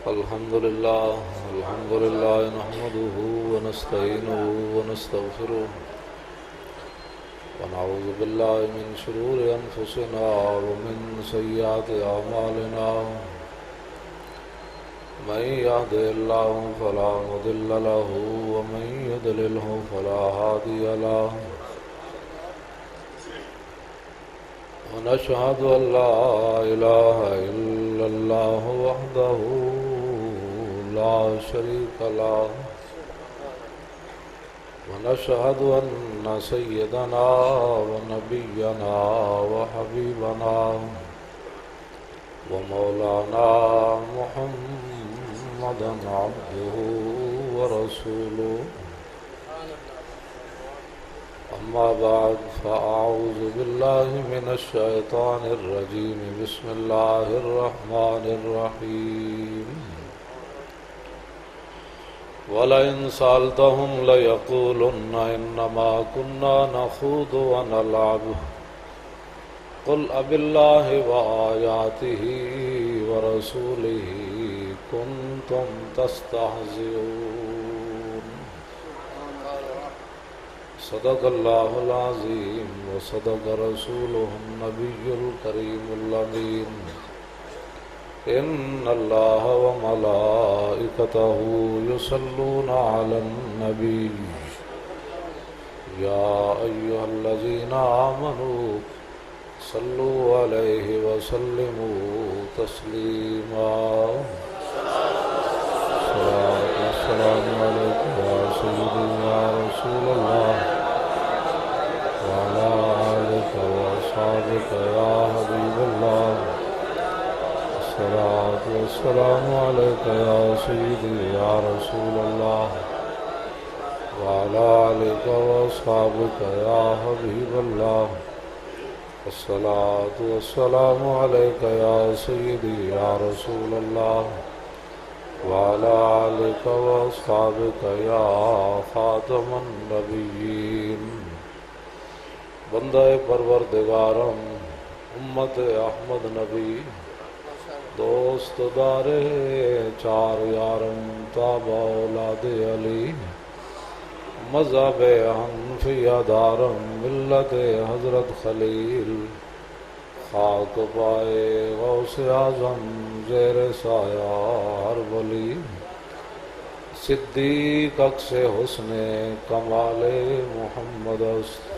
الحمد لله نحمده ونستعينه ونستغفره ونعوذ بالله من شرور أنفسنا ومن سيئات أعمالنا من يهده الله فلا مضل له ومن يضلله فلا هادي له ونشهد أن لا إله إلا الله وحده لا شريك له ونشهد أن سيدنا ونبينا وحبيبنا ومولانا محمدا عبده ورسوله أما بعد فأعوذ بالله من الشيطان الرجيم بسم الله الرحمن الرحيم ولئن سألتهم ليقولن إنما كنا نخوض ونلعب قل أبالله وآياته ورسوله كنتم تستهزئون صدق الله العظيم وصدق رسوله النبي الكريم الأمين إن الله وملائكته يصلون على النبي يا أيها الذين آمنوا صلوا عليه وسلموا تسليما السلام عليكم يا سيدي يا رسول الله وعلى آلك وأصحابك يا حبيب الله الصلاة والسلام عليك يا سيدي يا رسول الله وعلى آلك وأصحابك يا حبيب الله الصلاة والسلام عليك يا سيدي يا رسول الله وعلى آلك وأصحابك يا خاتم النبيين بندہ پروردگارم امت احمد نبی دوست دار چار یارم تابع اولاد علی مذہب حنفیہ دارم ملت حضرت خلیل خاک پائے غوث اعظم زیر سایہ ہر ولی صدیق اکس حسن کمال محمد است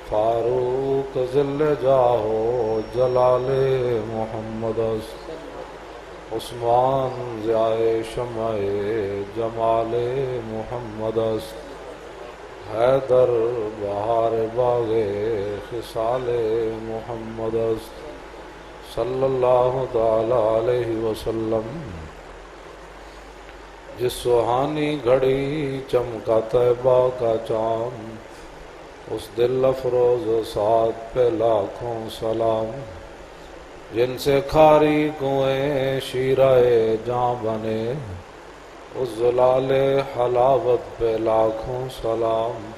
فاروق ذل جاہو جلال محمد است عثمان ضیائے شمع جمال محمد است حیدر بہار باغ خصال محمد است صلی اللہ تعالی علیہ وسلم جس سہانی گھڑی چمکا طیبہ کا چاند اس دل افروز ساتھ پہ لاکھوں سلام جن سے کھاری کنویں شیرہ جاں بنے اس زلال حلاوت پہ لاکھوں سلام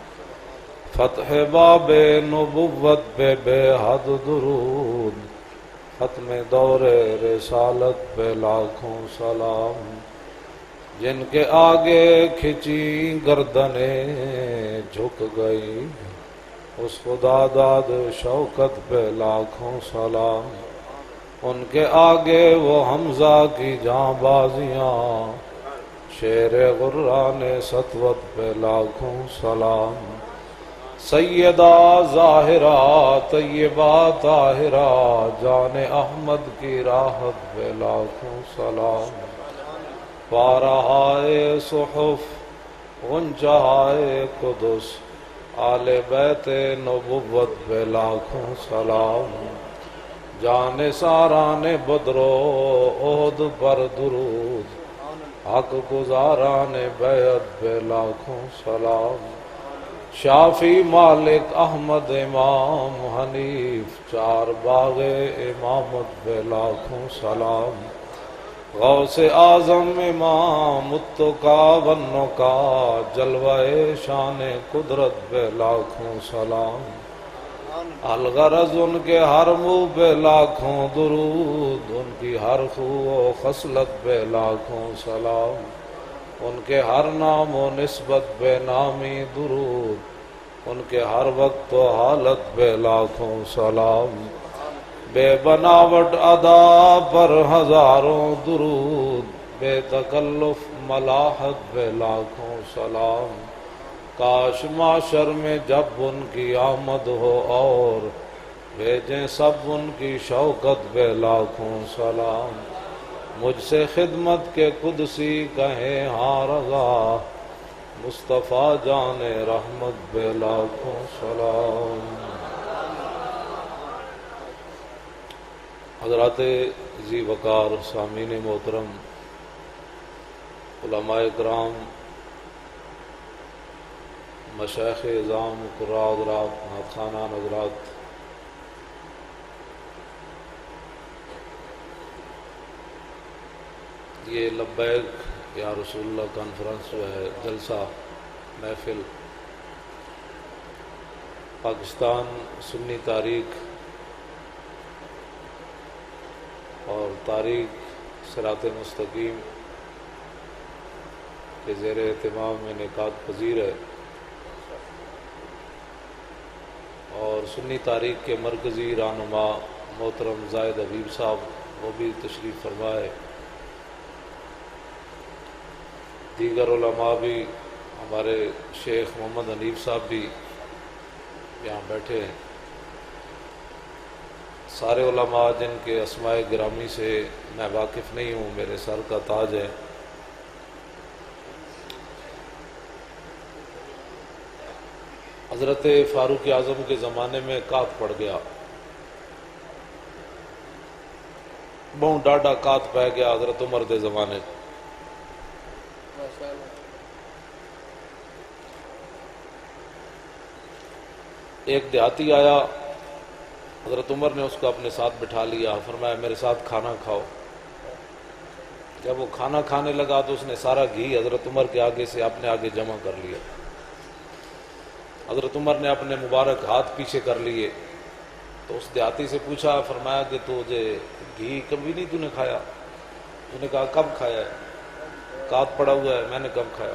فتح باب نبوت پہ بے حد درود ختم دور رسالت پہ لاکھوں سلام جن کے آگے کھچی گردنیں جھک گئی اس خدا داد شوکت پہ لاکھوں سلام ان کے آگے وہ حمزہ کی جاں بازیاں شیر غران سطوت پہ لاکھوں سلام سیدہ ظاہرہ طیبہ طاہرہ جان احمد کی راحت پہ لاکھوں سلام پارہائے صحف غنچہائے قدس آل بیت نبوت پہ لاکھوں سلام جان ساران بدر و احد پر درود حق گزاران بیعت پہ لاکھوں سلام شافی مالک احمد امام حنیف چار باغ امامت پہ لاکھوں سلام غوث اعظم امام متقا ونقا جلوہ شان قدرت پہ لاکھوں سلام الغرض ان کے ہر منہ پہ لاکھوں درود، ان کی ہر خو و خصلت پہ لاکھوں سلام، ان کے ہر نام و نسبت پہ نامی درود، ان کے ہر وقت و حالت پہ لاکھوں سلام، بے بناوٹ ادا پر ہزاروں درود، بے تکلف ملاحت پہ لاکھوں سلام، کاش معاشر میں جب ان کی آمد ہو اور بھیجیں سب ان کی شوکت پہ لاکھوں سلام، مجھ سے خدمت کے قدسی کہیں ہاں رضا، مصطفیٰ جان رحمت پہ لاکھوں سلام۔ حضرات ذی وقار سامعین محترم، علماء کرام، مشائخ اعظام، قراء حضرات، نعت خوانان حضرات، یہ لبیک یا رسول اللہ کانفرنس جو ہے، جلسہ محفل پاکستان سنی تاریخ اور تاریخ صراط مستقیم کے زیر اہتمام میں انعقاد پذیر ہے، اور سنی تاریخ کے مرکزی رہنما محترم زاہد حبیب صاحب وہ بھی تشریف فرمائے، دیگر علماء بھی، ہمارے شیخ محمد حنیف صاحب بھی یہاں بیٹھے ہیں، سارے علماء جن کے اسماء گرامی سے میں واقف نہیں ہوں، میرے سر کا تاج ہے۔ حضرت فاروق اعظم کے زمانے میں قحط پڑ گیا، بہت ڈاڈا قحط پہ گیا حضرت عمر دے زمانے۔ ایک دیہاتی آیا، حضرت عمر نے اس کو اپنے ساتھ بٹھا لیا، فرمایا میرے ساتھ کھانا کھاؤ۔ جب وہ کھانا کھانے لگا تو اس نے سارا گھی حضرت عمر کے آگے سے اپنے آگے جمع کر لیا۔ حضرت عمر نے اپنے مبارک ہاتھ پیچھے کر لیے تو اس دیہاتی سے پوچھا، فرمایا کہ تجھے گھی کبھی نہیں تو نے کھایا؟ تو نے کہا کب کھایا ہے؟ قحط پڑا ہوا ہے، میں نے کب کھایا؟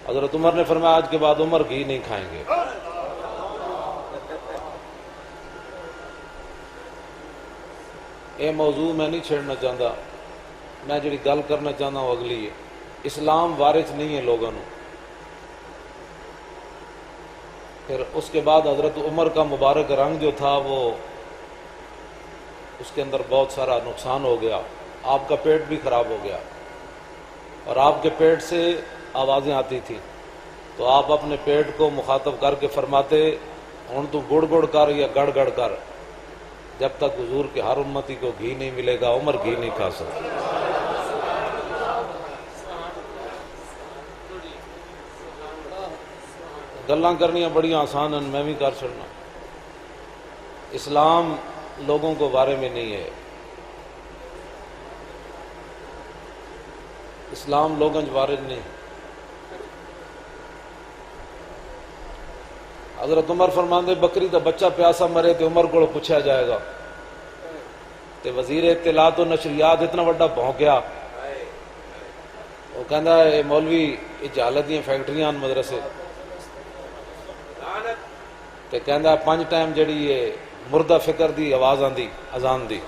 حضرت عمر نے فرمایا آج کے بعد عمر گھی نہیں کھائیں گے۔ یہ موضوع میں نہیں چھیڑنا چاہتا، میں جڑی گل کرنا چاہتا ہوں اگلی ہے، اسلام وارث نہیں ہے لوگوں نے۔ پھر اس کے بعد حضرت عمر کا مبارک رنگ جو تھا وہ اس کے اندر بہت سارا نقصان ہو گیا، آپ کا پیٹ بھی خراب ہو گیا، اور آپ کے پیٹ سے آوازیں آتی تھیں، تو آپ اپنے پیٹ کو مخاطب کر کے فرماتے ہوں تو گڑ گڑ کر یا گڑ گڑ کر، جب تک حضور کے ہر امتی کو گھی نہیں ملے گا عمر گھی نہیں کھا سکتا۔ گلاں کرنیاں بڑی آسان ہیں، میں بھی کر چڑنا۔ اسلام لوگوں کو بارے میں نہیں ہے، اسلام لوگوں بارے نہیں۔ حضرت عمر فرماندے بکری دا بچہ پیاسا مرے تو عمر کو پوچھا جائے گا، تے وزیر اطلاعات و نشریات اتنا بڑا بھونک گیا، وہ کہندا ہے مولوی یہ جہالت دیاں فیکٹریاں مدرسے، تے کہندا 5 ٹائم جڑی ہے مردہ فکر دی آواز آندی اذان دی،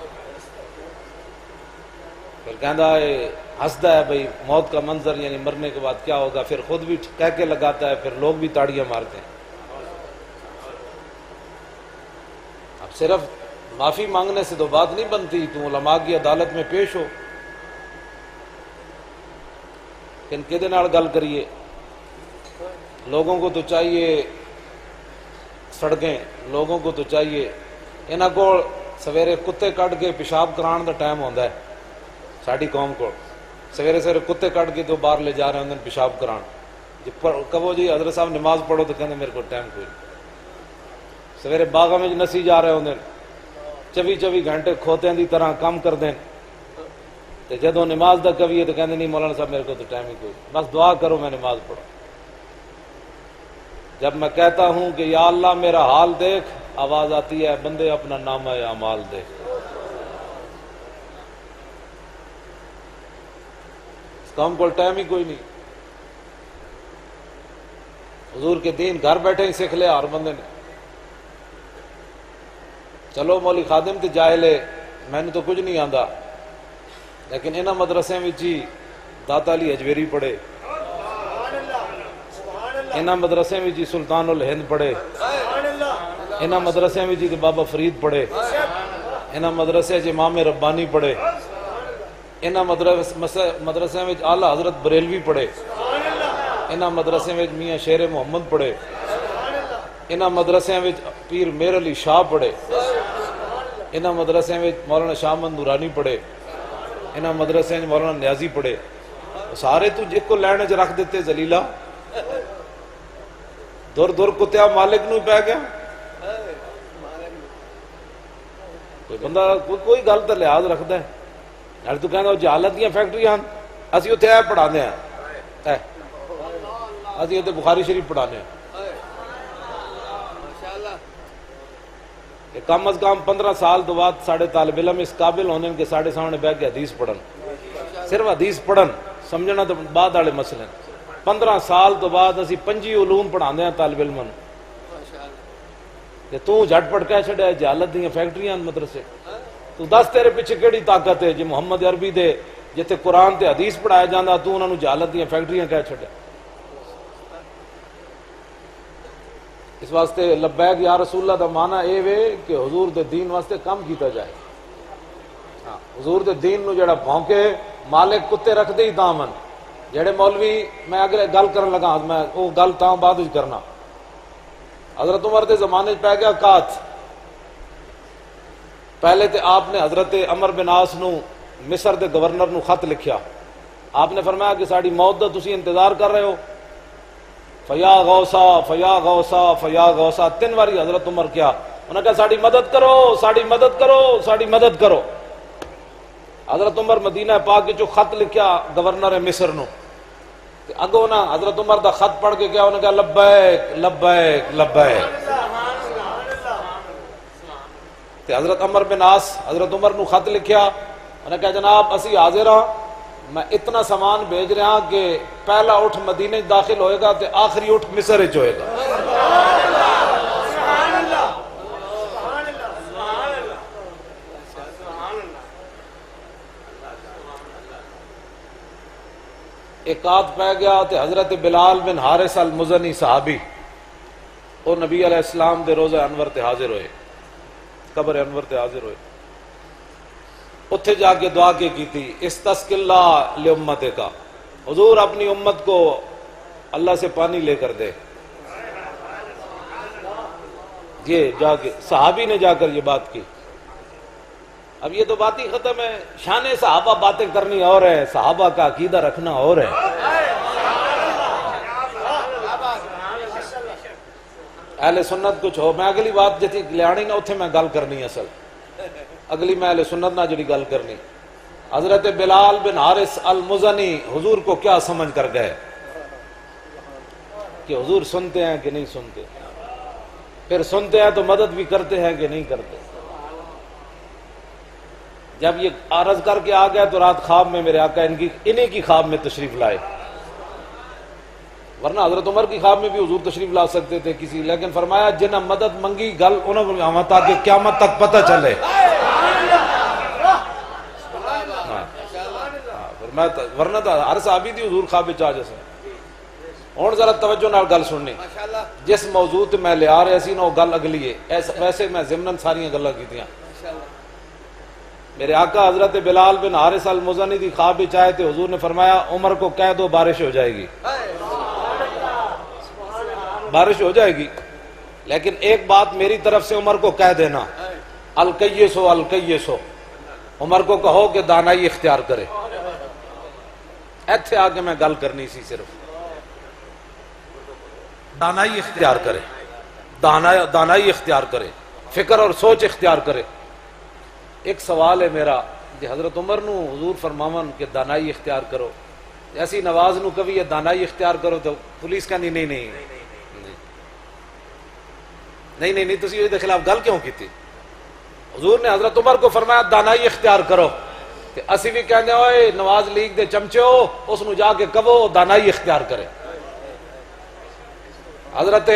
پھر کہندا ہے ہنسدا ہے بھئی موت کا منظر یعنی مرنے کے بعد کیا ہوگا، پھر خود بھی کہہ کے لگاتا ہے، پھر لوگ بھی تاڑیاں مارتے ہیں۔ اب صرف معافی مانگنے سے تو بات نہیں بنتی، تم علماء کی عدالت میں پیش ہو، لیکن کدے نال گل کریے؟ لوگوں کو تو چاہیے سڑکیں، لوگوں کو تو چاہیے، انہاں کو سویرے کتے کٹ کے پیشاب کران دا ٹائم ہوندا ہے، ساڈی قوم کو سویرے سویرے کتے کٹ کے تو باہر لے جا رہے ہوندے پیشاب کران، جب کہو جی حضرت صاحب نماز پڑھو تو کہندے میرے کو ٹائم کوئی نہیں۔ سویرے باغاں میں نسی جا رہے ہوندے 24 گھنٹے کھوتیاں دی طرح کام کر دیں، تے جدوں نماز دا کبھی تو کہندے نہیں مولانا صاحب میرے کو تو ٹائم ہی کوئی، بس دعا کرو میں نماز پڑھوں۔ جب میں کہتا ہوں کہ یا اللہ میرا حال دیکھ، آواز آتی ہے بندے اپنا نامہ اعمال دیکھ۔ اس قوم کو ٹائم ہی کوئی نہیں۔ حضور کے دین گھر بیٹھے ہی سیکھ لیا ہر بندے نے۔ چلو مولی خادم تے جاہل ہے، میں نے تو کچھ نہیں آندا، لیکن انہاں مدرسے وچ ہی داتا علی اجویری پڑھے، انہاں مدرسے وچ ہی سلطان الہند پڑھے، انہاں مدرسے وچ ہی بابا فرید پڑھے، انہاں مدرسے وچ امام ربانی پڑھے، انہاں مدرسے وچ اعلیٰ حضرت بریلوی پڑھے، انہاں مدرسے وچ میاں شیر محمد پڑھے، انہاں مدرسے وچ پیر میر علی شاہ پڑھے، انہاں مدرسے وچ مولانا شاہ محمد نورانی پڑھے، انہاں مدرسے وچ مولانا نیازی پڑھے۔ سارے تو ایک کو لین وچ رکھ دیتے ذلیلہ، دور دور کتیا مالک نو پی گیا۔ کوئی بندہ کوئی گل تو لحاظ رکھتا ہے؟ یار تو کہنا جہالت دیا فیکٹریاں اسی اتنے اے پڑھانے ہیں، اسی اتنے بخاری شریف پڑھانے ہیں۔ کہ کم از کم 15 سال تو بعد ساڑھے طالب علم اس قابل ہونے کہ ساڑھے سامنے بیٹھ کے حدیث پڑھن، صرف حدیث پڑھن، سمجھنا تو بعد والے مسئلے۔ 15 سال تو بعد اسی 5 علوم پڑھانے ہیں طالب علم کہ تو جھٹ پٹ کہہ چھڑیا جہالت دیاں فیکٹریاں مدرسے۔ تو دس تیرے پیچھے کیڑی طاقت ہے جی محمد عربی دے جتے قرآن تے حدیث پڑھایا جاندہ تو انہوں نے جہالت دیاں فیکٹریاں کہہ چھڑیا۔ اس واسطے لبیک یا رسول اللہ دا معنی اے وے کہ حضور دے دین واسطے کام کیتا جائے۔ حضور دے دین نو جڑا بھونکے مالک کتے رکھ دے ہی دامن۔ جڑے مولوی میں اگلے گل کرن لگا میں وہ گل تاں بعد وچ کرنا۔ حضرت عمر دے زمانے پہ گیا کات، پہلے تے آپ نے حضرت عمر بن عاص نو مصر دے گورنر نو خط لکھیا، آپ نے فرمایا کہ ساڑی موت دا تسی انتظار کر رہے ہو، فیا غوثا فیا غوثا فیا غوثا 3 باری حضرت عمر کیا، انہوں نے کہا ساڑی مدد کرو ساڑی مدد کرو ساڑی مدد کرو۔ حضرت عمر مدینہ پاک جو خط لکھیا گورنر مصر نو، اگوں نا حضرت عمر دا خط پڑھ کے کیا انہوں نے کہا لبیک لبیک لبیک۔ تے حضرت عمر بن عاص حضرت عمر نو خط لکھیا، انہوں نے کہا جناب اسی حاضر ہاں، میں اتنا سامان بھیج رہا ہاں کہ پہلا اٹھ مدینہ داخل ہوئے گا تے آخری اٹھ مصر وچ ہوئے گا۔ ایک آدھ پہ گیا تے حضرت بلال بن حارث المزنی صحابی اور نبی علیہ السلام دے روزہ انور تے حاضر ہوئے، قبر انور تے حاضر ہوئے، اتھے جا کے دعا کی تھی استسقِ اللہ لامتِ کا، حضور اپنی امت کو اللہ سے پانی لے کر دے۔ یہ جا کے صحابی نے جا کر یہ بات کی۔ اب یہ تو بات ہی ختم ہے، شان صحابہ باتیں کرنی اور ہے، صحابہ کا عقیدہ رکھنا اور ہے۔ اہل سنت کچھ ہو، میں اگلی بات جتی لیانی نا اتھے میں گل کرنی اصل، اگلی میں اہل سنت نہ جڑی گل کرنی۔ حضرت بلال بن حارث المزنی حضور کو کیا سمجھ کر گئے کہ حضور سنتے ہیں کہ نہیں سنتے، پھر سنتے ہیں تو مدد بھی کرتے ہیں کہ نہیں کرتے۔ جب یہ عرض کر کے آ گیا تو رات خواب میں میرے آقا انہی کی خواب میں تشریف لائے، ورنہ حضرت عمر کی خواب میں بھی حضور تشریف لا سکتے تھے کسی، لیکن فرمایا جنہیں مدد منگی گل انہوں نے آواں تاکہ قیامت تک پتہ چلے۔ ورنہ تو ہر صحابی دی حضور خواب چاہ جیسے۔ ہوں ذرا توجہ نال گل سننی، جس موضوع تے میں لے آ رہے سی نا وہ گل اگلی ہے، ویسے میں ضمناً ساریاں گلاں کیتیاں۔ میرے آقا حضرت بلال بن حارث المزنی دی خواب بھی چاہے تھے، حضور نے فرمایا عمر کو کہہ دو بارش ہو جائے گی، بارش ہو جائے گی، لیکن ایک بات میری طرف سے عمر کو کہہ دینا، الکیسو الکیسو، عمر کو کہو کہ دانائی اختیار کرے۔ ایتھے آگے میں گل کرنی سی، صرف دانائی اختیار کرے، دانائی اختیار کرے، فکر اور سوچ اختیار کرے۔ ایک سوال ہے میرا، جی حضرت عمر نو حضور فرماون کہ دانائی اختیار کرو، ایسی نواز نو کبھی یہ دانائی اختیار کرو تو پولیس کا نہیں نہیں تسی اس دے خلاف گل کیوں کیتی؟ حضور نے حضرت عمر کو فرمایا دانائی اختیار کرو، کہ اسی بھی کہنے ہوئے نواز لیگ دے چمچے ہو، اس نو جا کے کہو دانائی اختیار کرے۔ حضرت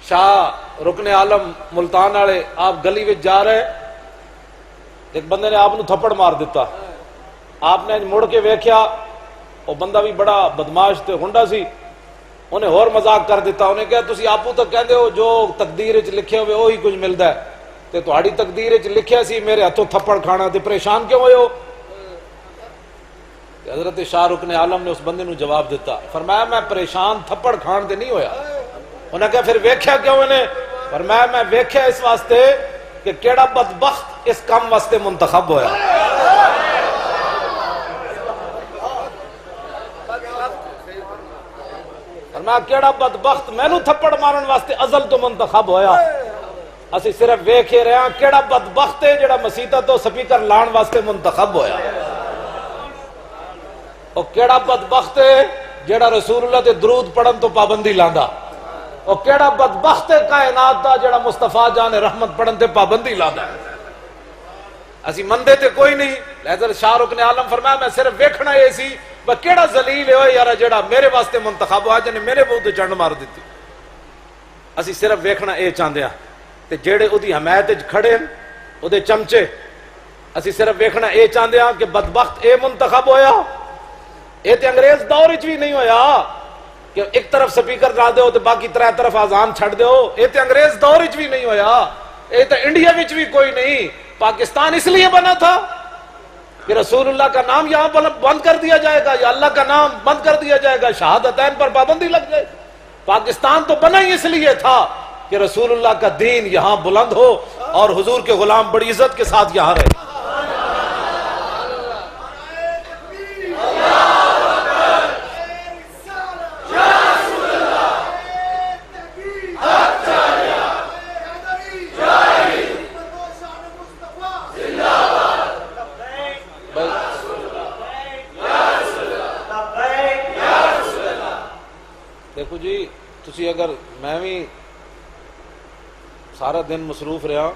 شاہ رکن عالم ملتان والے آپ گلی وچ جا رہے، ایک بندے نے آپ نو تھپڑ مار دیتا، آپ نے مڑ کے ویکھیا وہ بندہ بھی بڑا بدماش تے ہنڈا سی، انہیں اور مذاق کر دیتا، انہیں کہا تسی آپو تک کہندے ہو جو تقدیر وچ لکھے ہوئے وہی کچھ ملدا ہے، تے تہاڈی تقدیر وچ لکھیا سی میرے ہاتھوں تھپڑ کھانا، تے پریشان کیوں ہوئے ہو؟ حضرت شاہ رکن عالم نے اس بندے نو جواب دیتا، فرمایا میں پریشان تھپڑ کھان تے نہیں ہویا۔ انہیں کہا پھر ویکھیا کیوں انہیں؟ فرمایا میں ویکھیا اس واسطے کہ کیڑا بدبخت اس کام واسطے منتخب ہویا۔ فرمایا کیڑا بدبخت مینوں تھپڑ مارن واسطے ازل تو منتخب ہویا، اسی صرف ویکھے رہے ہیں کیڑا بدبخت ہے جڑا مسیطہ تو سپیکر لان واسطے منتخب ہویا، اور کیڑا بدبخت ہے جڑا رسول اللہ تے درود پڑھن تو پابندی لاندا، اور کیڑا بدبخت ہے کائنات دا جڑا مصطفیٰ جان رحمت پڑھن تے پابندی لاندا۔ اسی مندے تے کوئی نہیں، لیکن شاہ رکن عالم فرمایا میں صرف ویکھنا یہ سی وہ کیڑا ذلیل ہے یار جڑا میرے واسطے منتخب ہوا جنے میرے منہ تے چنڈ مار دیتی۔ اسی صرف ویکھنا اے چاہندے ہاں تے جڑے اودی حمایت وچ کھڑے ہیں اودے چمچے، اسی صرف ویکھنا اے چاہندے ہاں کہ بدبخت اے منتخب ہویا، اے تے انگریز دور وچ بھی نہیں ہویا کہ ایک طرف سپیکر لا دے ہو تے باقی ترے طرف آزان چھڑ دے ہو، اے تے انگریز دور وچ بھی نہیں ہویا، اے تے انڈیا وچ بھی کوئی نہیں۔ پاکستان اس لیے بنا تھا کہ رسول اللہ کا نام یہاں بند کر دیا جائے گا یا اللہ کا نام بند کر دیا جائے گا، شہادتین پر پابندی لگ جائے۔ پاکستان تو بنا ہی اس لیے تھا کہ رسول اللہ کا دین یہاں بلند ہو اور حضور کے غلام بڑی عزت کے ساتھ یہاں رہے۔ دیکھو جی تسی اگر میں بھی سارا دن مصروف رہا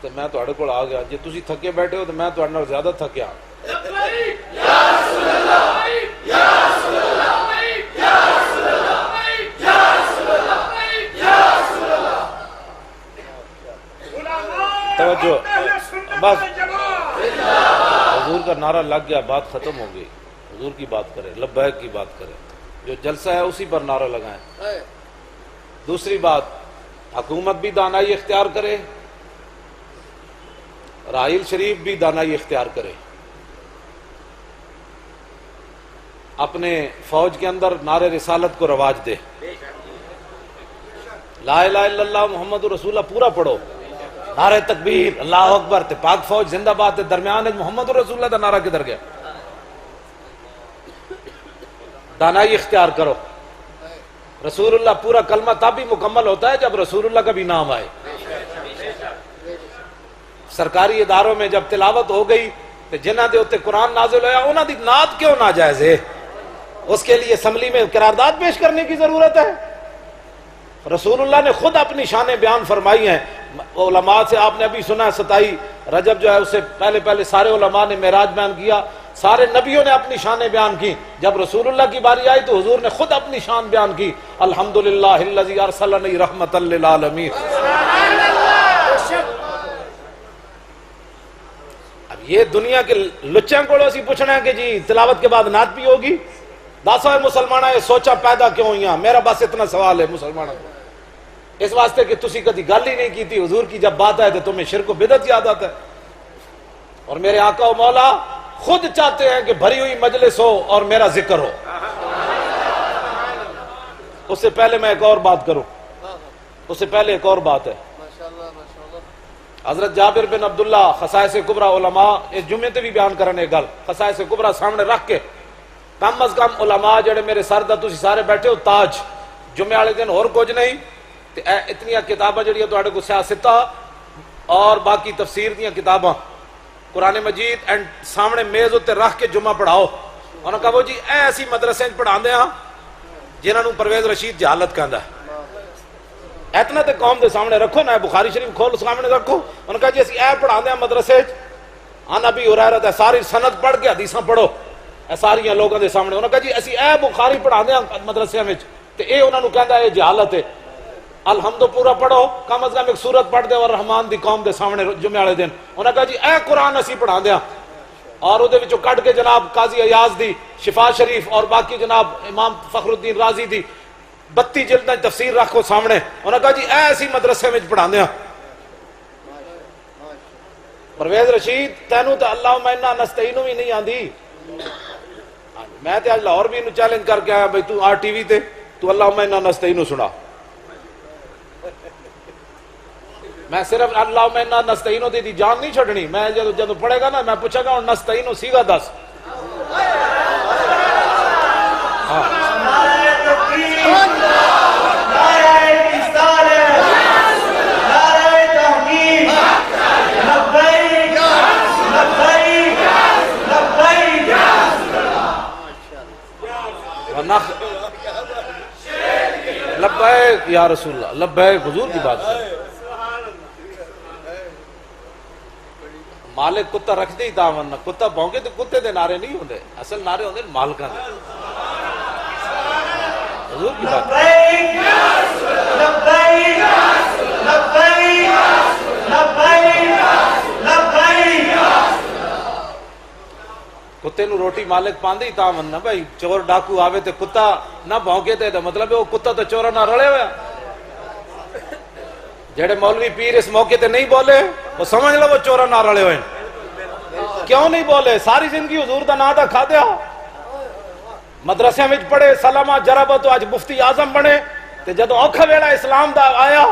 تو میں تواڈے کول آ گیا، جے تسی تھکے بیٹھے ہو تو میں تواڈے نال زیادہ تھکیا۔ توجہ بس حضور کا نعرہ لگ گیا، بات ختم ہو گئی، حضور کی بات کرے، لبیک کی بات کرے، جو جلسہ ہے اسی پر نعرہ لگائیں۔ دوسری بات، حکومت بھی دانائی اختیار کرے، رائل شریف بھی دانائی اختیار کرے، اپنے فوج کے اندر نعرے رسالت کو رواج دے، لا الہ الا اللہ محمد رسول اللہ پورا پڑھو، نعرہ تکبیر اللہ اکبر تے پاک فوج زندہ باد تے درمیان محمد رسول اللہ دا نعرہ کدھر گیا؟ دانائی اختیار کرو۔ رسول اللہ پورا کلمہ تب بھی مکمل ہوتا ہے جب رسول اللہ کا بھی نام آئے۔ سرکاری اداروں میں جب تلاوت ہو گئی تو جنہ دے اوتے قرآن نازل ہویا انہاں دی نعت کیوں ناجائز ہے؟ اس کے لیے اسمبلی میں قرارداد پیش کرنے کی ضرورت ہے۔ رسول اللہ نے خود اپنی شانیں بیان فرمائی ہیں، علماء سے آپ نے ابھی سنا 27 رجب جو ہے اس سے پہلے سارے علماء نے معراج بیان کیا، سارے نبیوں نے اپنی شانیں بیان کی، جب رسول اللہ کی باری آئی تو حضور نے خود اپنی شان بیان کی، الحمدللہ الذی ارسلنی رحمتا للعالمین۔ اب یہ دنیا کے لچوں کو اسی پوچھنا ہے کہ جی تلاوت کے بعد نعت بھی ہوگی؟ داسو ہے مسلمانہ یہ سوچا پیدا کیوں ہوئی؟ میرا بس اتنا سوال ہے مسلمانوں کو، اس واسطے کہ تسی کدی گل ہی نہیں کی تھی، حضور کی جب بات آئے تو تمہیں شرک و بدعت یاد آتا ہے۔ اور میرے آقا و مولا خود چاہتے ہیں کہ بھری ہوئی مجلس ہو اور میرا ذکر ہو۔ اس سے پہلے میں ایک اور بات کروں، اس سے پہلے ایک اور بات ہے۔ حضرت جابر بن عبداللہ خصائص کبریٰ علماء اس جمعے تے بھی بیان کرنے گل خصائص کبریٰ سامنے رکھ کے کم از کم علماء جڑے میرے سر دا تسی سارے بیٹھے ہو تاج جمعے والے دن اور کچھ نہیں تے اتنی کتاباں جڑیاں تواڈے کو سیاستہ اور باقی تفسیر دیاں کتاباں قرآن مجید اینڈ سامنے میز اتنے رکھ کے جمعہ پڑھاؤ۔ انہوں نے کہا وہ جی ایسی مدرسے پڑھا دے ہاں جنہوں نے پرویز رشید جہالت کہندا ہے، اتنا تے قوم دے سامنے رکھو نا، بخاری شریف کھول سامنے رکھو. انہوں نے کہا جی اسی اے پڑھا دیا مدرسے عن ابی ہریرہ ساری سند پڑھ کے حدیثاں پڑھو اے ساریاں لوگوں دے سامنے. انہوں نے کہا جی اسی اے بخاری پڑھا دیا مدرسے میں تے اے انہوں نے کہندا اے جہالت ہے. الحمد پورا پڑھو، کم از کم ایک سورت پڑھ دے اور رحمان دی قوم دے سامنے جمعے والے دن. انہوں نے کہا جی اے قرآن اسی پڑھا دیا، اور وہ وچوں کٹ کے جناب قاضی ایاز دی شفا شریف اور باقی جناب امام فخر الدین رازی دی 32 جلدیں تفسیر رکھو سامنے. انہوں نے کہا جی اے اسی مدرسے میں پڑھا دیا. پرویز رشید تینوں تو اللہم انا نستعینو بھی نہیں آندی. میں تے آج لاہور بھی انہوں چیلنج کر کے آیا بھئی تو آر ٹی وی تے تو اللہم انا نستعینو سنا. میں صرف اللہم انا نستعینو دی جان نہیں چھڑنی. میں جب پڑھے گا نا میں پوچھا گا نستعینو سیگا دس. لبیک یا رسول اللہ، لبیک حضور کی بات ہے. مالک کتا رکھ دی تا ورنہ کتا بھونکے تو کتے دے نعرے نہیں ہوندے، اصل نعرے ہوندے مالکاں دے. حضور کی بات لبیک لبیک لبیک. کتے نو روٹی مالک پاندی تا ورنہ بھائی چور ڈاکو آوے تے کتا نہ بھونکے تے مطلب وہ کتا تے چورا نہ رلے ہویا. جڑے مولوی پیر اس موقع تے نہیں بولے وہ سمجھ لو وہ چورا نہ رلے ہوئے. کیوں نہیں بولے؟ ساری زندگی حضور دا نام دا کھا دیا، مدرسے میں پڑھے، سلامہ جربہ تو آج مفتی اعظم بنے. تے جدو اوکھا ویلا اسلام دا آیا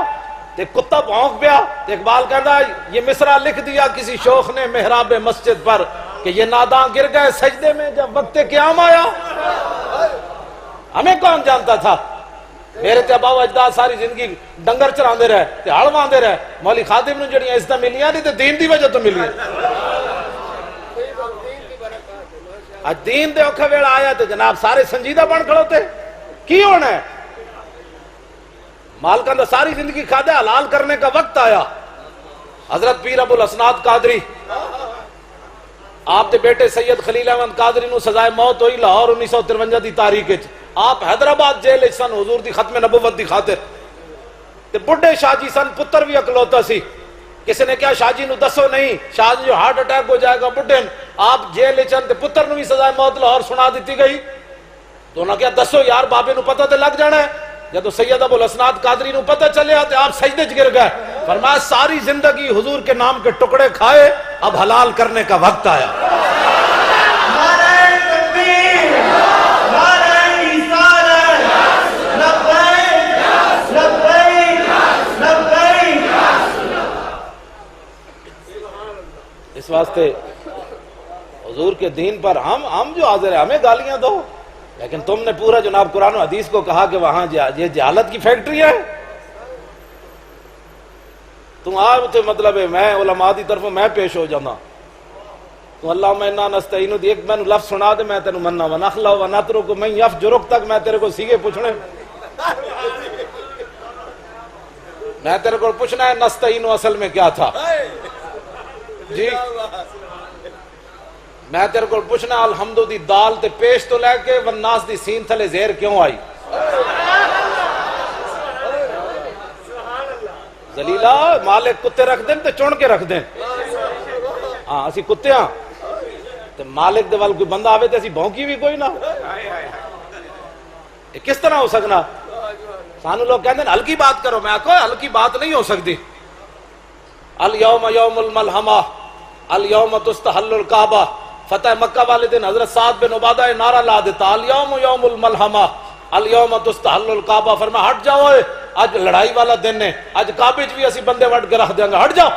تے کتا بھونک پیا. تے اقبال کہندا یہ مصرع لکھ دیا کسی شوخ نے محراب مسجد پر کہ یہ ناداں گر گئے سجدے میں جب وقت قیام آیا. ہمیں کون جانتا تھا؟ میرے تے ابا و اجداد ساری زندگی ڈنگر چراندے رہے تے ہل واندے رہے. مولی خادم نوں جڑیاں عزتاں ملیاں نہیں تے دین دی وجہ تو ملیاں. اج دین دے اوکھا ویلا آیا تے جناب سارے سنجیدہ بن کھڑوتے. کی ہونا ہے؟ مالکاں دا ساری زندگی کھادا حلال کرنے کا وقت آیا. حضرت پیر ابو الاسناد قادری آپ دے بیٹے سید خلیل احمد قادری نو سزائے موت ہوئی لاہور 1953 دی تاریخ وچ. آپ حیدرآباد جیل وچ سن حضور دی ختم نبوت دی خاطر. تے بڈھے شاہ جی سن، پتر بھی اکلوتا سی. کسی نے کہا شاہ جی نو دسو نہیں، شاہ جی جو ہارٹ اٹیک ہو جائے گا بڈھے. آپ جیل وچ تے پتر نو بھی سزائے موت لاہور سنا دیتی گئی. تو انہوں نے کہا دسو یار بابے نو پتہ تے لگ جانا ہے. جدو سید ابو الاسناد قادری نو پتہ چلے تے آپ سجدے چ گر گئے. فرمایا ساری زندگی حضور کے نام کے ٹکڑے کھائے، اب حلال کرنے کا وقت آیا. اس واسطے حضور کے دین پر ہم جو حاضر ہیں ہمیں گالیاں دو، لیکن تم نے پورا جناب قرآن و حدیث کو کہا کہ وہاں یہ جہالت کی فیکٹری ہے. تم آپ تو مطلب ہے میں علماء دی طرف میں پیش ہو جانا. تو اللہم انا نستعین دی ایک میں نے لفظ سنا دے میں تینوں مننا ونخلا ونترک من یفجرک تک میں تیرے کو سیگے پوچھنے. میں تیرے کو پوچھنا ہے نستعین اصل میں کیا تھا جی. میں تیرے کو پوچھنا الحمدو دی دال تے پیش تو لے کے والناس دی سین تھلے زہر کیوں آئی؟ ذلیلہ مالک کتے رکھ دیں تے چون کے رکھ دیں. ہاں اسی کتے ہاں تے مالک دے وال کوئی بندہ آوے تے اسی بھونکی بھی کوئی نہ. یہ کس طرح ہو سکنا؟ سانو لوگ کہتے ہیں ہلکی بات کرو. میں آکھو ہلکی بات نہیں ہو سکتی. الیوم یوم الملحمہ الیوم تستحل الکعبہ. فتح مکہ والے دن حضرت سعد بن عبادہ نعرہ لا دیتا الیوم یوم الملحمہ الیوم تستحل الکعبہ. فرمایا ہٹ جاؤ، آج لڑائی والا دن ہے، آج کعبے وچ بھی اسی بندے وٹ کے رکھ دیں گے، ہٹ جاؤ.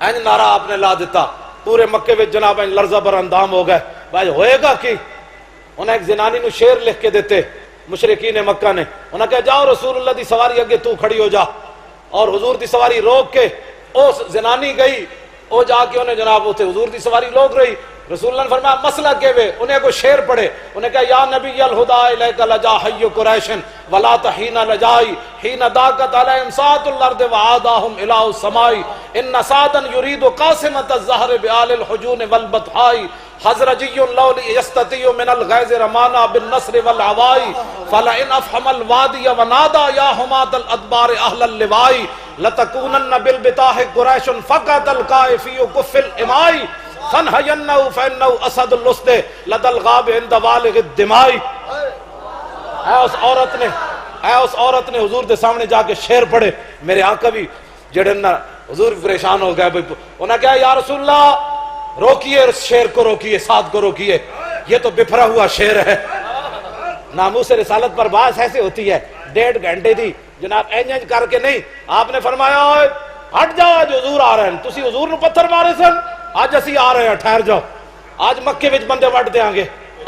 این نعرہ آپ نے لا دیتا. پورے مکے وچ جناب این لرزہ بر اندام ہو گئے. بھائی ہوئے گا کی؟ انہیں ایک زنانی نو شعر لکھ کے دیتے مشرکین مکہ نے. انہیں کہا جاؤ رسول اللہ دی سواری اگے تو کھڑی ہو جا. اور حضور دی سواری روک کے اس زنانی گئی، او جا کے انہیں جناب ہوتے حضور دی سواری لوگ رہی. رسول اللہ نے فرمایا مسئلہ کے وے انہیں کو شعر پڑھے، انہیں کہا یا نبی الہدا الیک لجا حی قریش ولا تحین لجائی حین داقت علیہم ساعۃ الارض وعاداہم الہ السماء ان سعدا یرید قاسمۃ الزہر بآل الحجون والبطحاء حضرجی لو یستطیع من الغیظ رمانا بالنصر والعوائی فلئن افحم الوادی ونادا یا حماة الادبار اہل اللواء لتکونن بالبطاح قریش فقط القائفی کف الامائی فنہینہو فینہو اسد اللسد لد الغاب عند والغ الدمائی۔ اے اس عورت نے حضور دے سامنے جا کے شعر پڑھے، میرے آقا بھی جڑے نا حضور پریشان ہو گئے، انہوں نے کہا یا رسول اللہ روکیے، شعر کو روکیے، سعد کو روکیے، یہ تو بفرا ہوا شعر ہے۔ ناموس رسالت پر بات ایسے ہوتی ہے، 1.5 گھنٹے دی جناب اینج کر کے نہیں، آپ نے فرمایا ہٹ جاؤ آج حضور آ رہے ہیں، تسی حضور نو پتھر مارے سن، آج اسی آ رہے ہیں، ٹھہر جاؤ، آج مکے وچ بندے وڈ دیاں گے۔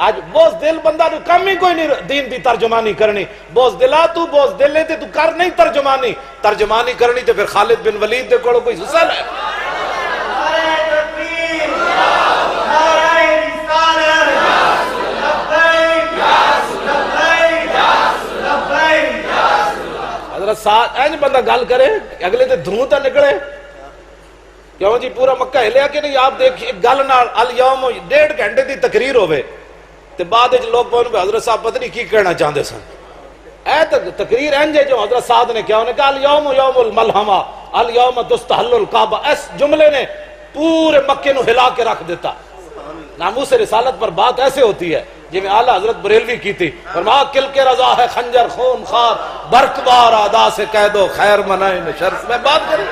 آج بوز دل بندہ نو کم ہی کوئی نہیں دین دی ترجمانی کرنی، بوز دلا تو بوز دل لے تے تو کر نہیں ترجمانی کرنی تے پھر خالد بن ولید دے کولو کوئی حصہ ہے۔ حضرت ساتھ اینج بندہ گل کرے اگلے تے دھوں تا نکلے، کیوں جی پورا مکہ ہلیا کہ نہیں؟ آپ دیکھیں گل نال الیوم 1.5 گھنٹے دی تقریر ہوئے تے بعد لوگ پہنچ پہ حضرت صاحب پتہ نہیں کی کہنا چاہتے سن، اے تقریر انجے جو حضرت صاحب نے کیا، انہیں کہا الیوم یوم الملحمہ الیوم تستحل الکعبہ، اس جملے نے پورے مکے نو ہلا کے رکھ دیتا۔ ناموس رسالت پر بات ایسے ہوتی ہے جی میں اعلیٰ حضرت بریلوی کی تھی، فرمایا کل کے رضا ہے خنجر خون خار برق بار ادا سے قید و خیر منائن شرف میں بات کریں،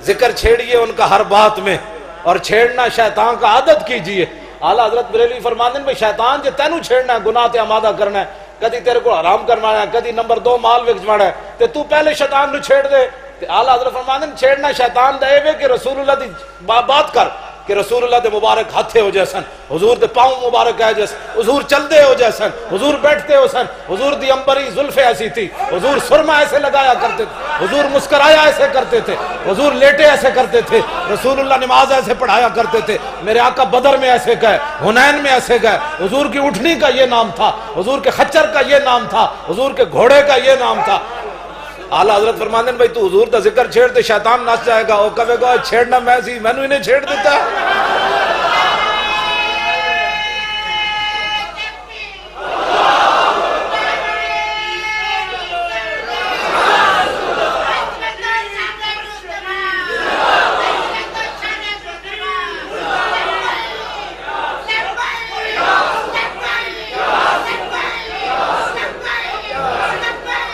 ذکر چھیڑیے ان کا ہر بات میں اور چھیڑنا شیطان کا عادت کیجئے۔ اعلیٰ حضرت بریلوی فرماتے ہیں بھئی شیطان جے تینوں چھیڑنا ہے، گناہ تے آمادہ کرنا ہے، کدی تیرے کو حرام کروانا ہے، کدی نمبر 2 مال وکجوانا ہے، تے تو پہلے شیطان نو چھیڑ دے۔ تے اعلیٰ حضرت فرماتے ہیں چھیڑنا شیطان دے وے کہ رسول اللہ دی بات کر کہ رسول اللہ دے مبارک ہاتھے ہو جیسن، حضور دے پاؤں مبارک ہے جیسن، حضور چلدے ہو جیسن، حضور بیٹھتے ہو سن، حضور دی امبری زلفیں ایسی تھی، حضور سرما ایسے لگایا کرتے تھے، حضور مسکرایا ایسے کرتے تھے، حضور لیٹے ایسے کرتے تھے، رسول اللہ نماز ایسے پڑھایا کرتے تھے، میرے آقا بدر میں ایسے گئے، حنین میں ایسے گئے، حضور کی اٹھنی کا یہ نام تھا، حضور کے خچر کا یہ نام تھا، حضور کے گھوڑے کا یہ نام تھا۔ اعلیٰ حضرت فرماتے ہیں بھائی تو حضور دا ذکر چھیڑ تے شیطان نس جائے گا، وہ کہے گا چھیڑنا میں سی، میں نے انہیں چھیڑ دیتا ہے۔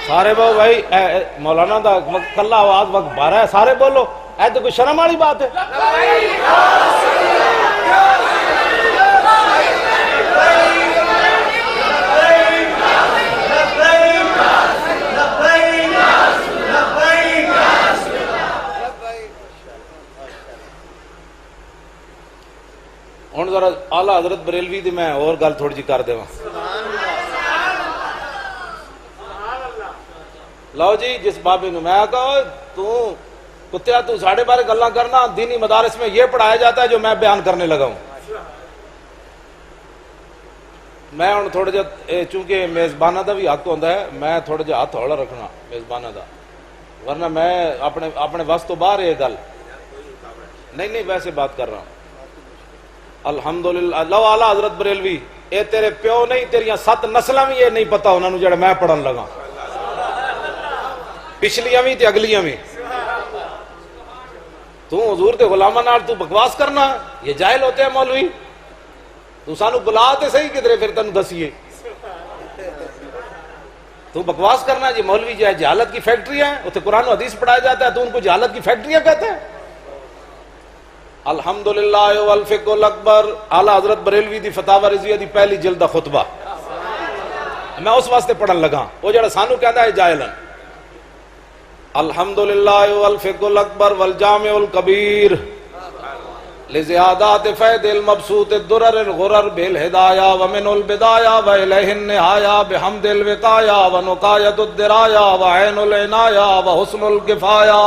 سارے بولو بھائی، مولانا دا کلا آواز وقت بارہ ہے، سارے بولو، اے تو کوئی شرم والی بات ہے؟ ہن ذرا اعلیٰ حضرت بریلوی دی میں اور گل تھوڑی جی کر دیواں۔ لو جی جس بابے نے میں کہا تو کتیا تو ساڑھے بارے گلاں کرنا، دینی مدارس میں یہ پڑھایا جاتا ہے جو میں بیان کرنے لگا ہوں۔ میں ہن تھوڑا جا چونکہ میزبانہ دا بھی حق ہوندا ہے، میں تھوڑا جا ہاتھ ہولا رکھنا میزبانہ دا، ورنہ میں اپنے واسط تو باہر یہ گل نہیں ویسے بات کر رہا ہوں۔ الحمدللہ لو اعلیٰ حضرت بریلوی اے تیرے پیو نہیں تیریاں 7 نسلاں بھی یہ نہیں پتا انہوں نے جڑا میں پڑھن لگا، پچھلیاں بھی تے اگلیاں بھی۔ تو حضور تے غلامہ نال تو بکواس کرنا، یہ جاہل ہوتے ہیں مولوی، تو سانو بلا تے صحیح کدھرے پھر تنو دسیے، تو بکواس کرنا جی مولوی جو ہے جہالت کی فیکٹری ہے، اتنے قرآن و حدیث پڑھایا جاتا ہے تو ان کو جہالت کی فیکٹریاں کہتے ہیں۔ الحمدللہ والفقہ الاکبر اعلیٰ حضرت بریلوی دی فتاوی رضویہ دی پہلی جلد دا خطبہ میں اس واسطے پڑھن لگا، وہ جڑا سانو کہندا ہے جاہلن۔ الحمدللہ والفقہ الاکبر والجامع الکبیر لزیادات فید المبسوط الدرر الغرر بالہدایہ ومن البدایہ وإلیہ النہایہ بحمد الوقایہ ونقایت الدرایہ وعین العنایہ وحسن الکفایہ۔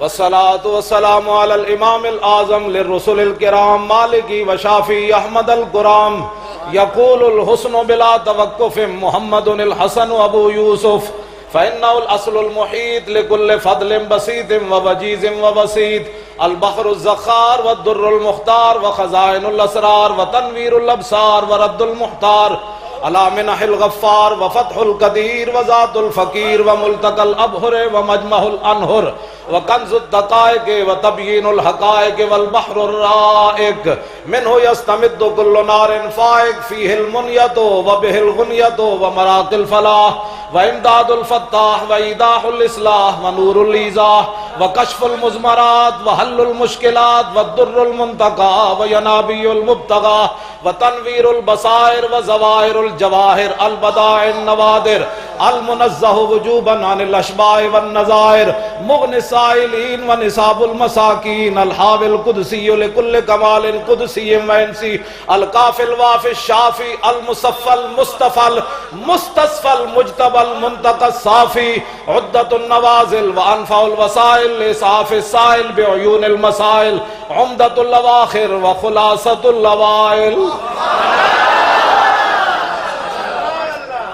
والصلاة والسلام على الإمام الأعظم للرسل الكرام مالكي وشافي أحمد الكرام يقول الحسن بلا توقف محمد الحسن أبو يوسف فإنه الأصل المحيط لكل فضل بسيط ووجيز وبسيط البحر الزخار والدر المختار وخزائن الأسرار وتنوير الأبصار ورد المحتار على منح الغفار وفتح القدير وذات الفقير وملتقى الأبهر ومجمع الأنهر وكنز الدقائق وتبيين الحقائق والبحر الرائق منه يستمد كل نار فائق فيه المنية وبه الغنية ومراق الفلاح وإمداد الفتاح وإيضاح الإصلاح ونور الإيضاح وكشف المزمرات وحل المشكلات والدر المنتقى وينابيع المبتغى وتنوير البصائر وزواهر الجواهر البدائع النوادر المنزه وجوبا عن الأشباه والنظائر مغني السائلين ونصاب المساكين الحاوي القدسي لكل كمال قدسي وإنسي الكافي الوافي الشافي المصفى المصطفى المستصفى المجتبى المنتقى الصافي عدة النوازل وأنفع الوسائل لإسعاف السائل بعيون المسائل عمدة الأواخر وخلاصة الأوائل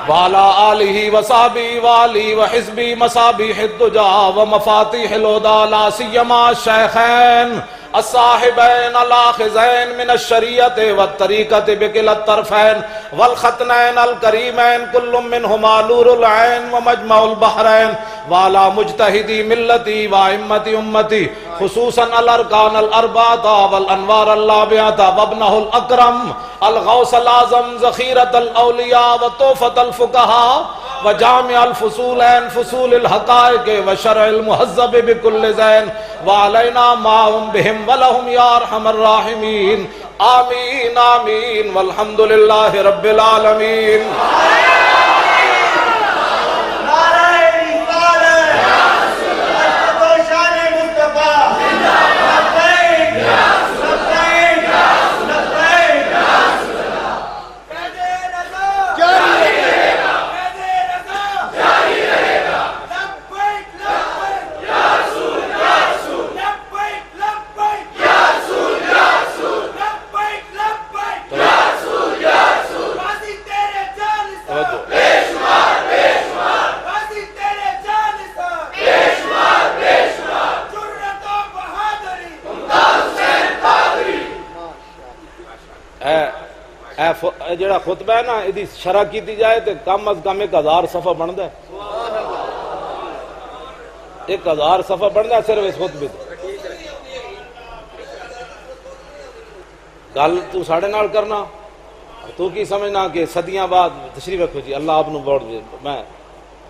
وعلى آلہ وصحبہ وآلہ وحزبہ مصابیح الدجا ومفاتیح الہدى لا سیما الشیخین الصاحبین الاخذین من الشریعت والطریقت بکل الطرفین والختنین الکریمین کل منہما نور العین ومجمع البحرین وعلى مجتہدی ملتی وائمتی امتی خصوصاً الارکان الاربعۃ والانوار اللابعۃ وابنہ الاکرم الغوث العظم ذخیرۃ الاولیاء وطوفۃ الفقہاء وجامع الفصولین فصول الحقائق وشرع المہذب بکل زین وعلینا معهم بہم ولہم یا ارحم الراحمین آمین آمین والحمدللہ رب العالمین جڑا خطبہ ہے نا ادھی شرح کیتی جائے تو کم از کم 1000 صفحہ بنتا ہے 1000 صفحہ بنتا ہے صرف اس خطبے گل تو ساڑھے نال کرنا تو کی سمجھنا کہ صدیاں بعد تشریف رکھو جی اللہ آپ نو بوڑ دے میں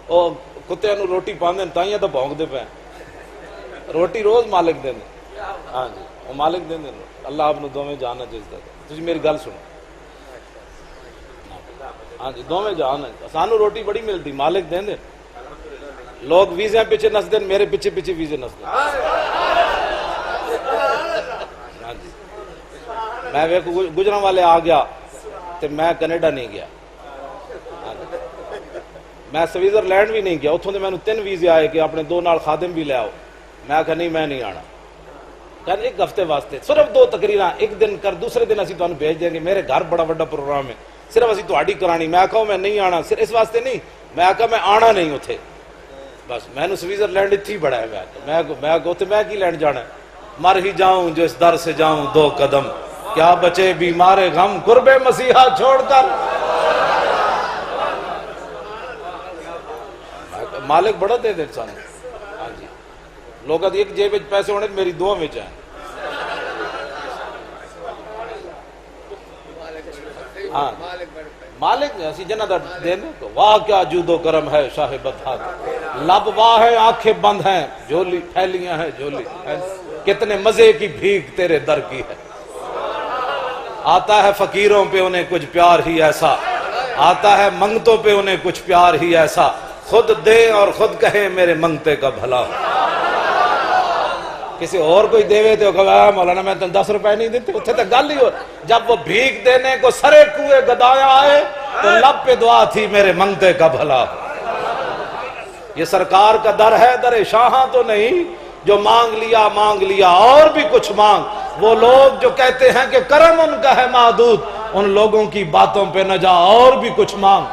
او کتے نو روٹی پاندے تائیاں تو بھونک دے پہ روٹی روز مالک دے ہاں جی وہ مالک دے اللہ آپ نو دو میں جانا جس دے تجھے میری گل سنو ہاں جی دو میں جان ہے سانو روٹی بڑی ملتی مالک دیں دیں لوگ ویزے پیچھے نس دیں میرے پیچھے پیچھے ویزے نس دیں ہاں جی میں گجران والے آ گیا تو میں کینیڈا نہیں گیا میں سویزرلینڈ بھی نہیں گیا اتھوں دے میں نے 3 ویزے آئے کہ اپنے 2 نال خادم بھی لے آؤ میں کہا نہیں میں نہیں آنا کہا 1 ہفتے واسطے صرف 2 تقریراں ایک دن کر دوسرے دن اسی تو انہوں بھیج دیں گے میرے گھر بڑا بڑا پروگرام ہے صرف اسی تو آڈی کرانی میں کہا میں نہیں آنا صرف اس واسطے نہیں میں کہا میں آنا نہیں اتھے بس میں نے سویزرلینڈ اتھی بڑا ہے میں اتھے میں کی لینڈ جانا ہے مر ہی جاؤں جو اس در سے جاؤں 2 قدم کیا بچے بیمار غم قرب مسیحا چھوڑ کر مالک بڑا دے دے سانو ہاں جی لوگ ایک جیب پیسے ہونے میری 2 میں جائیں ہاں مالک اسی جنہ دا دین واہ کیا جود و کرم ہے شاہ بدحات لب واہ ہے آنکھیں بند ہیں جھولی پھیلیاں ہیں جھولی کتنے مزے کی بھیگ تیرے در کی ہے آتا ہے فقیروں پہ انہیں کچھ پیار ہی ایسا آتا ہے منگتوں پہ انہیں کچھ پیار ہی ایسا خود دے اور خود کہے میرے منگتے کا بھلا کسی اور کوئی دے وے تو کہا مولانا میں تن 10 روپے نہیں دیتے اتھے تک گل ہی ہو جب وہ بھیک دینے کو سرے کوئے گدایا آئے تو لب پہ دعا تھی میرے منگتے کا بھلا یہ سرکار کا در ہے در شاہاں تو نہیں جو مانگ لیا اور بھی کچھ مانگ۔ وہ لوگ جو کہتے ہیں کہ کرم ان کا ہے محدود، ان لوگوں کی باتوں پہ نہ جا اور بھی کچھ مانگ۔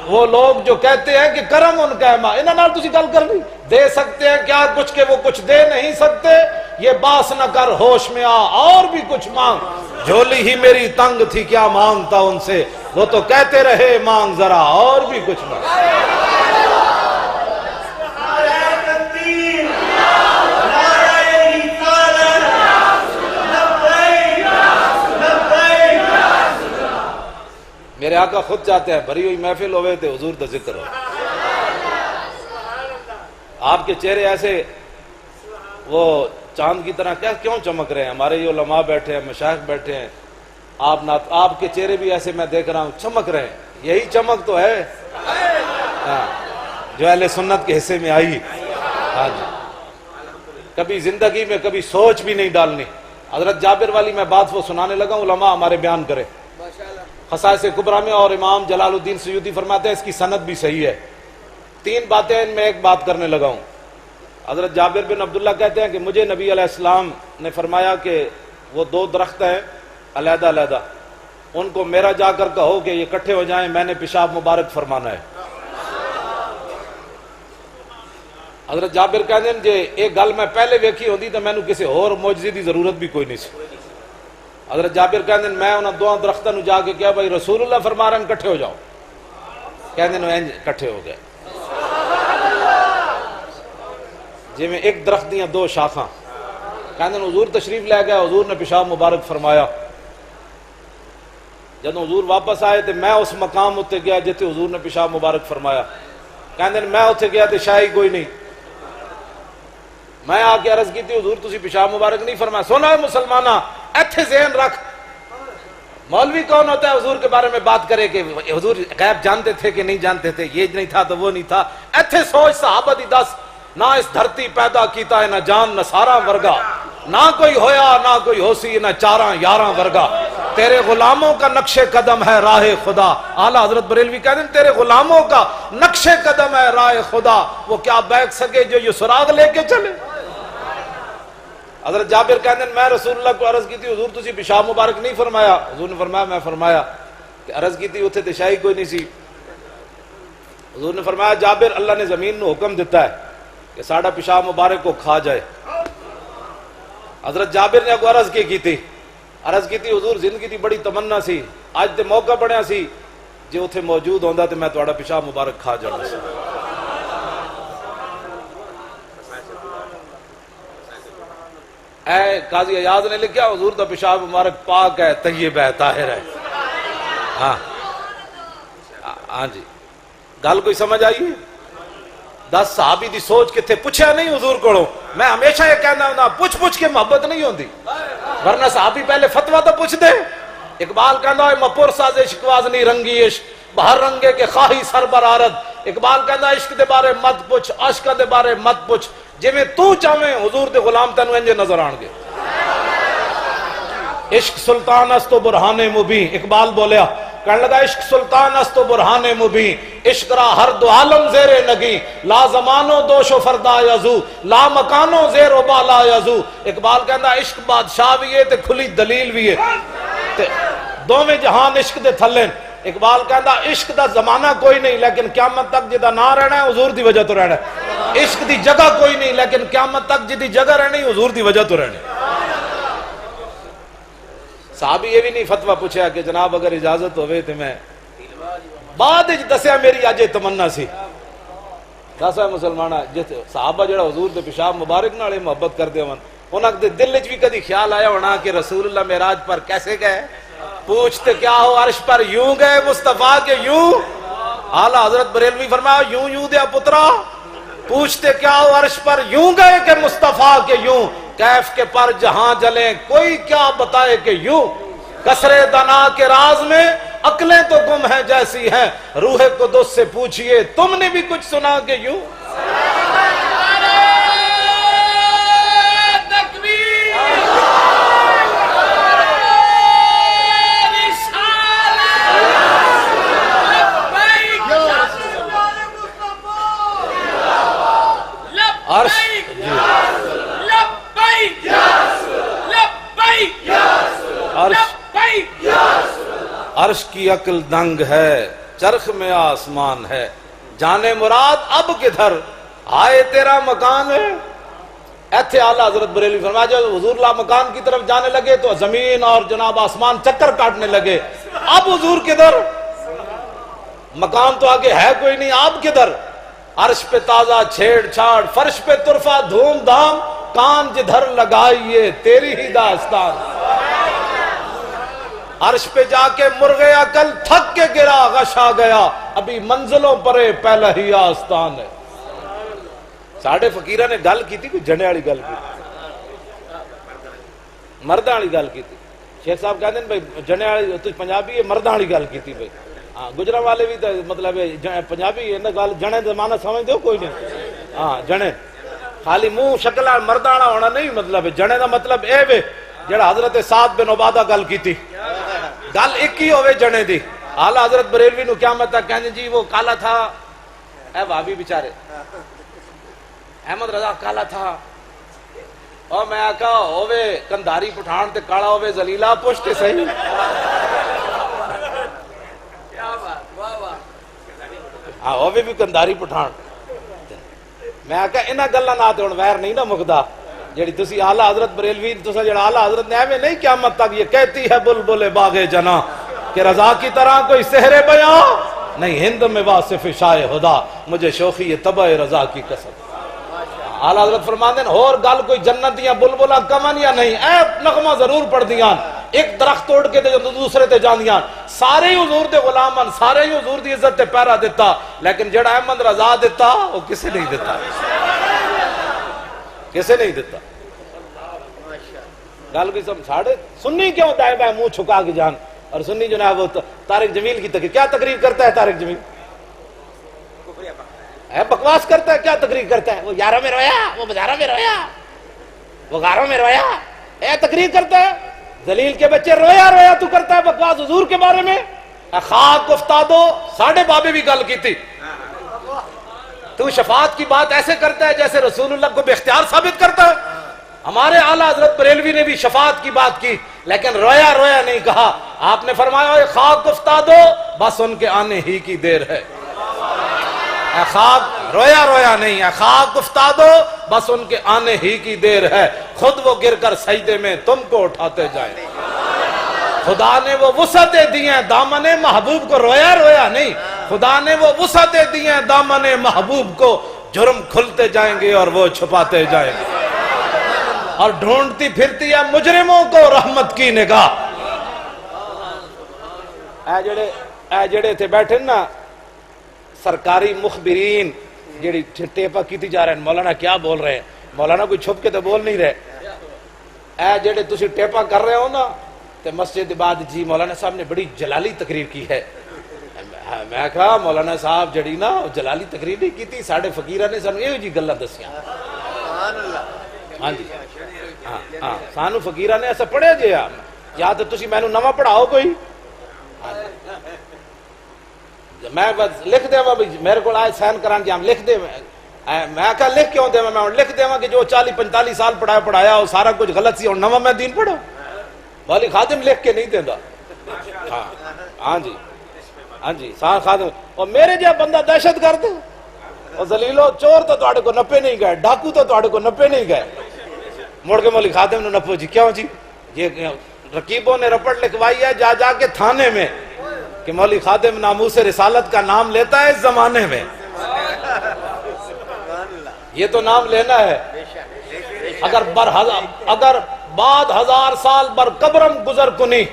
وہ لوگ جو کہتے ہیں کہ کرم ان کا ہے محدود، انہاں نال تسی گل کرنی دے سکتے ہیں کیا کچھ کہ وہ کچھ دے نہیں سکتے؟ یہ باس نہ کر، ہوش میں آ اور بھی کچھ مانگ۔ جھولی ہی میری تنگ تھی کیا مانگتا ان سے، وہ تو کہتے رہے مانگ ذرا اور بھی کچھ مانگ۔ میرے آقا خود چاہتے ہیں بھری ہوئی محفل ہوئے تھے حضور دا ذکر ہو۔ آپ کے چہرے ایسے وہ چاند کی طرح کیوں چمک رہے ہیں؟ ہمارے یہ علماء بیٹھے ہیں، مشائخ بیٹھے ہیں، آپ کے چہرے بھی ایسے میں دیکھ رہا ہوں چمک رہے ہیں۔ یہی چمک تو ہے جو اہل سنت کے حصے میں آئی۔ کبھی زندگی میں کبھی سوچ بھی نہیں ڈالنی۔ حضرت جابر والی میں بات وہ سنانے لگا ہوں، علماء ہمارے بیان کرے خصائص کبریٰ میں، اور امام جلال الدین سیوطی فرماتے ہیں اس کی سند بھی صحیح ہے۔ 3 باتیں ان میں ایک بات کرنے لگا ہوں۔ حضرت جابر بن عبداللہ کہتے ہیں کہ مجھے نبی علیہ السلام نے فرمایا کہ وہ 2 درخت ہیں علیحدہ علیحدہ، ان کو میرا جا کر کہو کہ یہ اکٹھے ہو جائیں، میں نے پیشاب مبارک فرمانا ہے۔ حضرت جابر کہتے ہیں جی ایک گل میں پہلے ویکھی ہوتی تو میں نے کسی اور معجزے دی ضرورت بھی کوئی نہیں سی۔ حضرت جابر کہتے ہیں میں انہاں 2 درختوں نو جا کے کیا بھائی رسول اللہ فرما رہے ہیں کٹھے ہو جاؤ، کہتے ہیں کٹھے ہو گئے۔ جی میں ایک درخت دیاں 2 شاخاں، کہتے ہیں حضور تشریف لے گیا، حضور نے پیشاب مبارک فرمایا۔ جب حضور واپس آئے تو میں اس مقام اتنے گیا جتے حضور نے پیشاب مبارک فرمایا، کہتے ہیں میں اتنے گیا تو شاہی کوئی نہیں، میں آ کے عرض کی تھی حضور تسی پیشاب مبارک نہیں فرمایا۔ سونا ہے مسلمانہ ایتھے ذہن رکھ، مولوی کون ہوتا ہے حضور کے بارے میں بات کرے کہ حضور غیب جانتے تھے کہ نہیں جانتے تھے، یہ نہیں تھا تو وہ نہیں تھا۔ ایتھے سوچ صحابہ دی دس، نہ اس دھرتی پیدا کیتا ہے نہ جان نہ سارا ورگا، نہ کوئی ہویا نہ کوئی ہوسی نہ 4 11 ورگا، تیرے غلاموں کا نقش قدم ہے راہ خدا۔ اعلیٰ حضرت بریلوی کہتے ہیں تیرے غلاموں کا نقش قدم ہے راہ خدا، وہ کیا بیٹھ سکے جو یہ سراغ لے کے چلے۔ حضرت جابر کہتے ہیں میں رسول اللہ کو عرض کی تھی حضور تسی پیشاب مبارک نہیں فرمایا، حضور نے فرمایا میں فرمایا۔ عرض کی تھی اتنے تشائی کوئی نہیں سی، حضور نے فرمایا جابر اللہ نے زمین نو حکم دیتا ہے کہ ساڑھا پیشاب مبارک کو کھا جائے۔ حضرت جابر نے اگو عرض کی تھی حضور زندگی دی بڑی تمنا سی، آج تے موقع بنیا سی جے اتھے موجود ہوندا تے میں تہاڈا پیشاب مبارک کھا جانا سی۔ اے قاضی ایاز نے لکھا حضور دا پیشاب مبارک پاک ہے، طیب ہے، طاہر ہے۔ ہاں جی گل کوئی سمجھ آئی ہے؟ 10 صحابی دی سوچ کتھے پوچھا نہیں حضور کو۔ میں ہمیشہ یہ کہنا ہوں پوچھ کے محبت نہیں ہوندی، ورنہ صحابی پہلے فتویٰ تو پوچھ دے۔ اقبال کہنا ہے مپور ساز عشق وازنی رنگی عشق بہر رنگے کے خواہی سر برارت۔ اقبال کہنا عشق دے بارے مت پوچھ، عشق دے بارے مت پوچھ، جی میں تو چاہویں حضور دے غلام تینوں انجے نظر آن گے۔ عشق سلطان است و برہان مبین، اقبال بولیا کہنے لگا عشق سلطان است و برہان مبین، عشق را ہر دو عالم زیر نگی، لا زمانو دوش و فردا یزو، لا مکانو زیر و بالا یزو۔ اقبال کہنا عشق بادشاہ بھی ہے تے کھلی دلیل بھی ہے، دو میں جہان عشق دے تھلیں۔ اقبال کہنا عشق دا زمانہ کوئی نہیں لیکن قیامت تک جدا نہ رہنا ہے حضور دی وجہ تو رہنا ہے، عشق دی جگہ کوئی نہیں لیکن قیامت تک جدی جگہ رہنی حضور دی وجہ تو رہنی۔ صحابی یہ بھی نہیں فتویٰ پوچھا کہ جناب اگر اجازت ہوئے تو میں بعد دسیا میری آج تمنا سی۔ دسا مسلمانہ صحابہ جڑا حضور دے پیشاب مبارک نالے محبت کر دے انہاں دے دل وچ بھی کدی خیال آیا ہونا کہ رسول اللہ معراج پر کیسے گئے؟ پوچھتے کیا ہو عرش پر یوں گئے مصطفیٰ کے یوں؟ اعلیٰ حضرت بریلوی فرمایا یوں دیا پترا، پوچھتے کیا ہو عرش پر یوں گئے کہ مصطفیٰ کے یوں؟ کیف کے پر جہاں جلیں کوئی کیا بتائے کہ یوں؟ کسرے دنا کے راز میں عقلیں تو گم ہیں جیسی ہیں، روح قدس سے پوچھئے تم نے بھی کچھ سنا کہ یوں؟ عرش کی عقل دنگ ہے، چرخ میں آسمان ہے، جانے مراد اب کدھر آئے تیرا مکان ہے۔ ایتھے اعلیٰ حضرت بریلوی فرمایا جب حضور لا مکان کی طرف جانے لگے تو زمین اور جناب آسمان چکر کاٹنے لگے، اب حضور کدھر؟ مکان تو آگے ہے کوئی نہیں، آپ کدھر؟ عرش پہ تازہ چھیڑ چھاڑ، فرش پہ طرفہ دھوم دھام، کان جدھر لگائیے تیری ہی داستان۔ عرش پہ جا کے مرغے عقل تھک کے گرا، غش آ گیا، ابھی منزلوں پرے پہلا ہی آستان ہے۔ ساڑھے فقیرہ نے گل کی تھی، کوئی جنے والی گل کی مرداں والی گل کی تھی۔ شیخ صاحب کہتے ہیں بھائی جنے والی تو پنجابی ہے، مرداں والی گل کی تھی بھائی۔ ہاں گجرا والے بھی مطلب پنجابی ہے گل، جنے زمانہ سمجھ دو کوئی نہیں۔ ہاں جنے خالی منہ شکل مردانہ ہونا نہیں، مطلب جنے دا مطلب اے وے جڑا حضرت سعد بن عبادہ گل کی تھی، گل ایک ہی ہوئے جنے دی۔ اعلیٰ حضرت بریلوی نو قیامت تک کہنے جی وہ کالا تھا، اے بھابی بیچارے احمد رضا کالا تھا، اور میں آکا ہووے کندھاری پٹھان تے کالا ہووے زلیلہ پوچھتے صحیح۔ ہاں ہووے بھی کندھاری پٹھان، میں آکا انہاں گلاں نال تے ہن ویر نہیں نہ مکدا جڑی تسی اعلیٰ حضرت بریلوی تساں جڑا اعلیٰ حضرت نے ایویں نہیں قیامت تک یہ کہتی ہے بلبل باغ جنا کہ رضا کی طرح کوئی سحر بیاں نہیں، ہند میں واصف شائع خدا مجھے شوخی طبع رضا کی قسم۔ اعلیٰ حضرت فرماتے ہیں اور گل کوئی جنت دیاں بلبلاں کمن یا نہیں، اے نغمہ ضرور پڑھ دیاں، ایک درخت توڑ کے تے دوسرے تے جاندیاں، سارے ہی حضور دے غلامن، سارے ہی حضور دی عزت تے پیرا دیتا، لیکن جڑا احمد رضا دیتا وہ کسے نہیں دیتا، کسے نہیں دیتا۔ گل کی سب ساڑھے سنی کیوں دائیں بائیں منہ چھکا کے جان، اور سنی جو ہے وہ طارق جمیل کی تقریر، کیا تقریر کرتا ہے طارق جمیل؟ بکواس کرتا ہے، کیا تقریر کرتا ہے؟ وہ یاروں میں رویا، وہ بازاروں میں رویا، وہ غاروں میں رویا، اے تقریر کرتا ہے ذلیل کے بچے، رویا رویا تو کرتا ہے بکواس حضور کے بارے میں۔ خاک افتادو ساڑھے بابے بھی گل کی تھی، تو شفاعت کی بات ایسے کرتا ہے جیسے رسول اللہ کو بے اختیار ثابت کرتا ہے۔ ہمارے اعلیٰ حضرت بریلوی نے بھی شفاعت کی بات کی، لیکن رویا رویا نہیں کہا، آپ نے فرمایا اے خاک افتادو بس ان کے آنے ہی کی دیر ہے۔ اے خاک رویا رویا نہیں، اے خاک افتادو بس ان کے آنے ہی کی دیر ہے، خود وہ گر کر سجدے میں تم کو اٹھاتے جائیں۔ خدا نے وہ وسعتیں دی ہیں دامن محبوب کو، رویا رویا نہیں، خدا نے وہ وسعتیں دی ہیں دامن محبوب کو، جرم کھلتے جائیں گے اور وہ چھپاتے جائیں گے، اور ڈھونڈتی پھرتی ہے مجرموں کو رحمت کی نگاہ۔ اے جڑے تھے بیٹھے نا سرکاری مخبرین جڑی ٹیپا کیتی جا رہے ہیں، مولانا کیا بول رہے ہیں، مولانا کوئی چھپ کے تو بول نہیں رہے، اے جڑے تسی ٹیپا کر رہے ہو نا تے مسجد بعد جی مولانا صاحب نے بڑی جلالی تقریر کی ہے، میں کہا مولانا صاحب جڑی نا جلالی تقریر نہیں کی تھی، ساڑھے فقیرہ نے سانو یہ جی گلاں دسیاں۔ ہاں جی ہاں سانو فقیرہ نے ایسا پڑھے جے یا تو تسی میں نو نواں پڑھاؤ کوئی، میں بس لکھ دے میرے کو آئے سین کران جی ہم لکھ دے، میں کہا لکھ کیوں دے، میں لکھ دے کہ جو 40-45 سال پڑھایا وہ سارا کچھ غلط سی اور نواں میں دین پڑھو، والی خادم لکھ کے نہیں دینا۔ ہاں جی ہاں جی سان خادم، اور میرے جا بندہ دہشت گرد اور ذلیلو چور تو تواڈے کو نپے نہیں گئے، ڈاکو تو تواڈے کو نپے نہیں گئے، مڑ کے مولی خادم نے نپو جی کیوں جی، یہ رقیبوں نے رپٹ لکھوائی ہے جا جا کے تھانے میں کہ مولی خادم ناموس رسالت کا نام لیتا ہے اس زمانے میں، یہ تو نام لینا ہے، اگر بعد 1000 سال بر قبرم گزر کنی،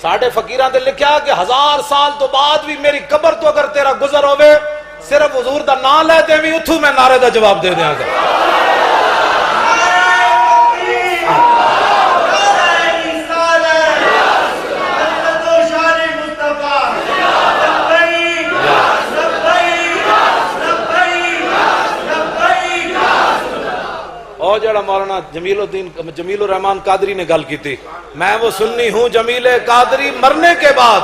ساڑھے فقیران دے لکھیا کہ 1000 سال تو بعد بھی میری قبر تو اگر تیرا گزر ہوئے صرف حضور دا نام لے دے بھی اتھو میں نعرے دا جواب دے دیا گا۔ اور جڑا مولانا جمیل الرحمن قادری نے گل کی تھی، میں وہ سنی ہوں جمیل قادری مرنے کے بعد،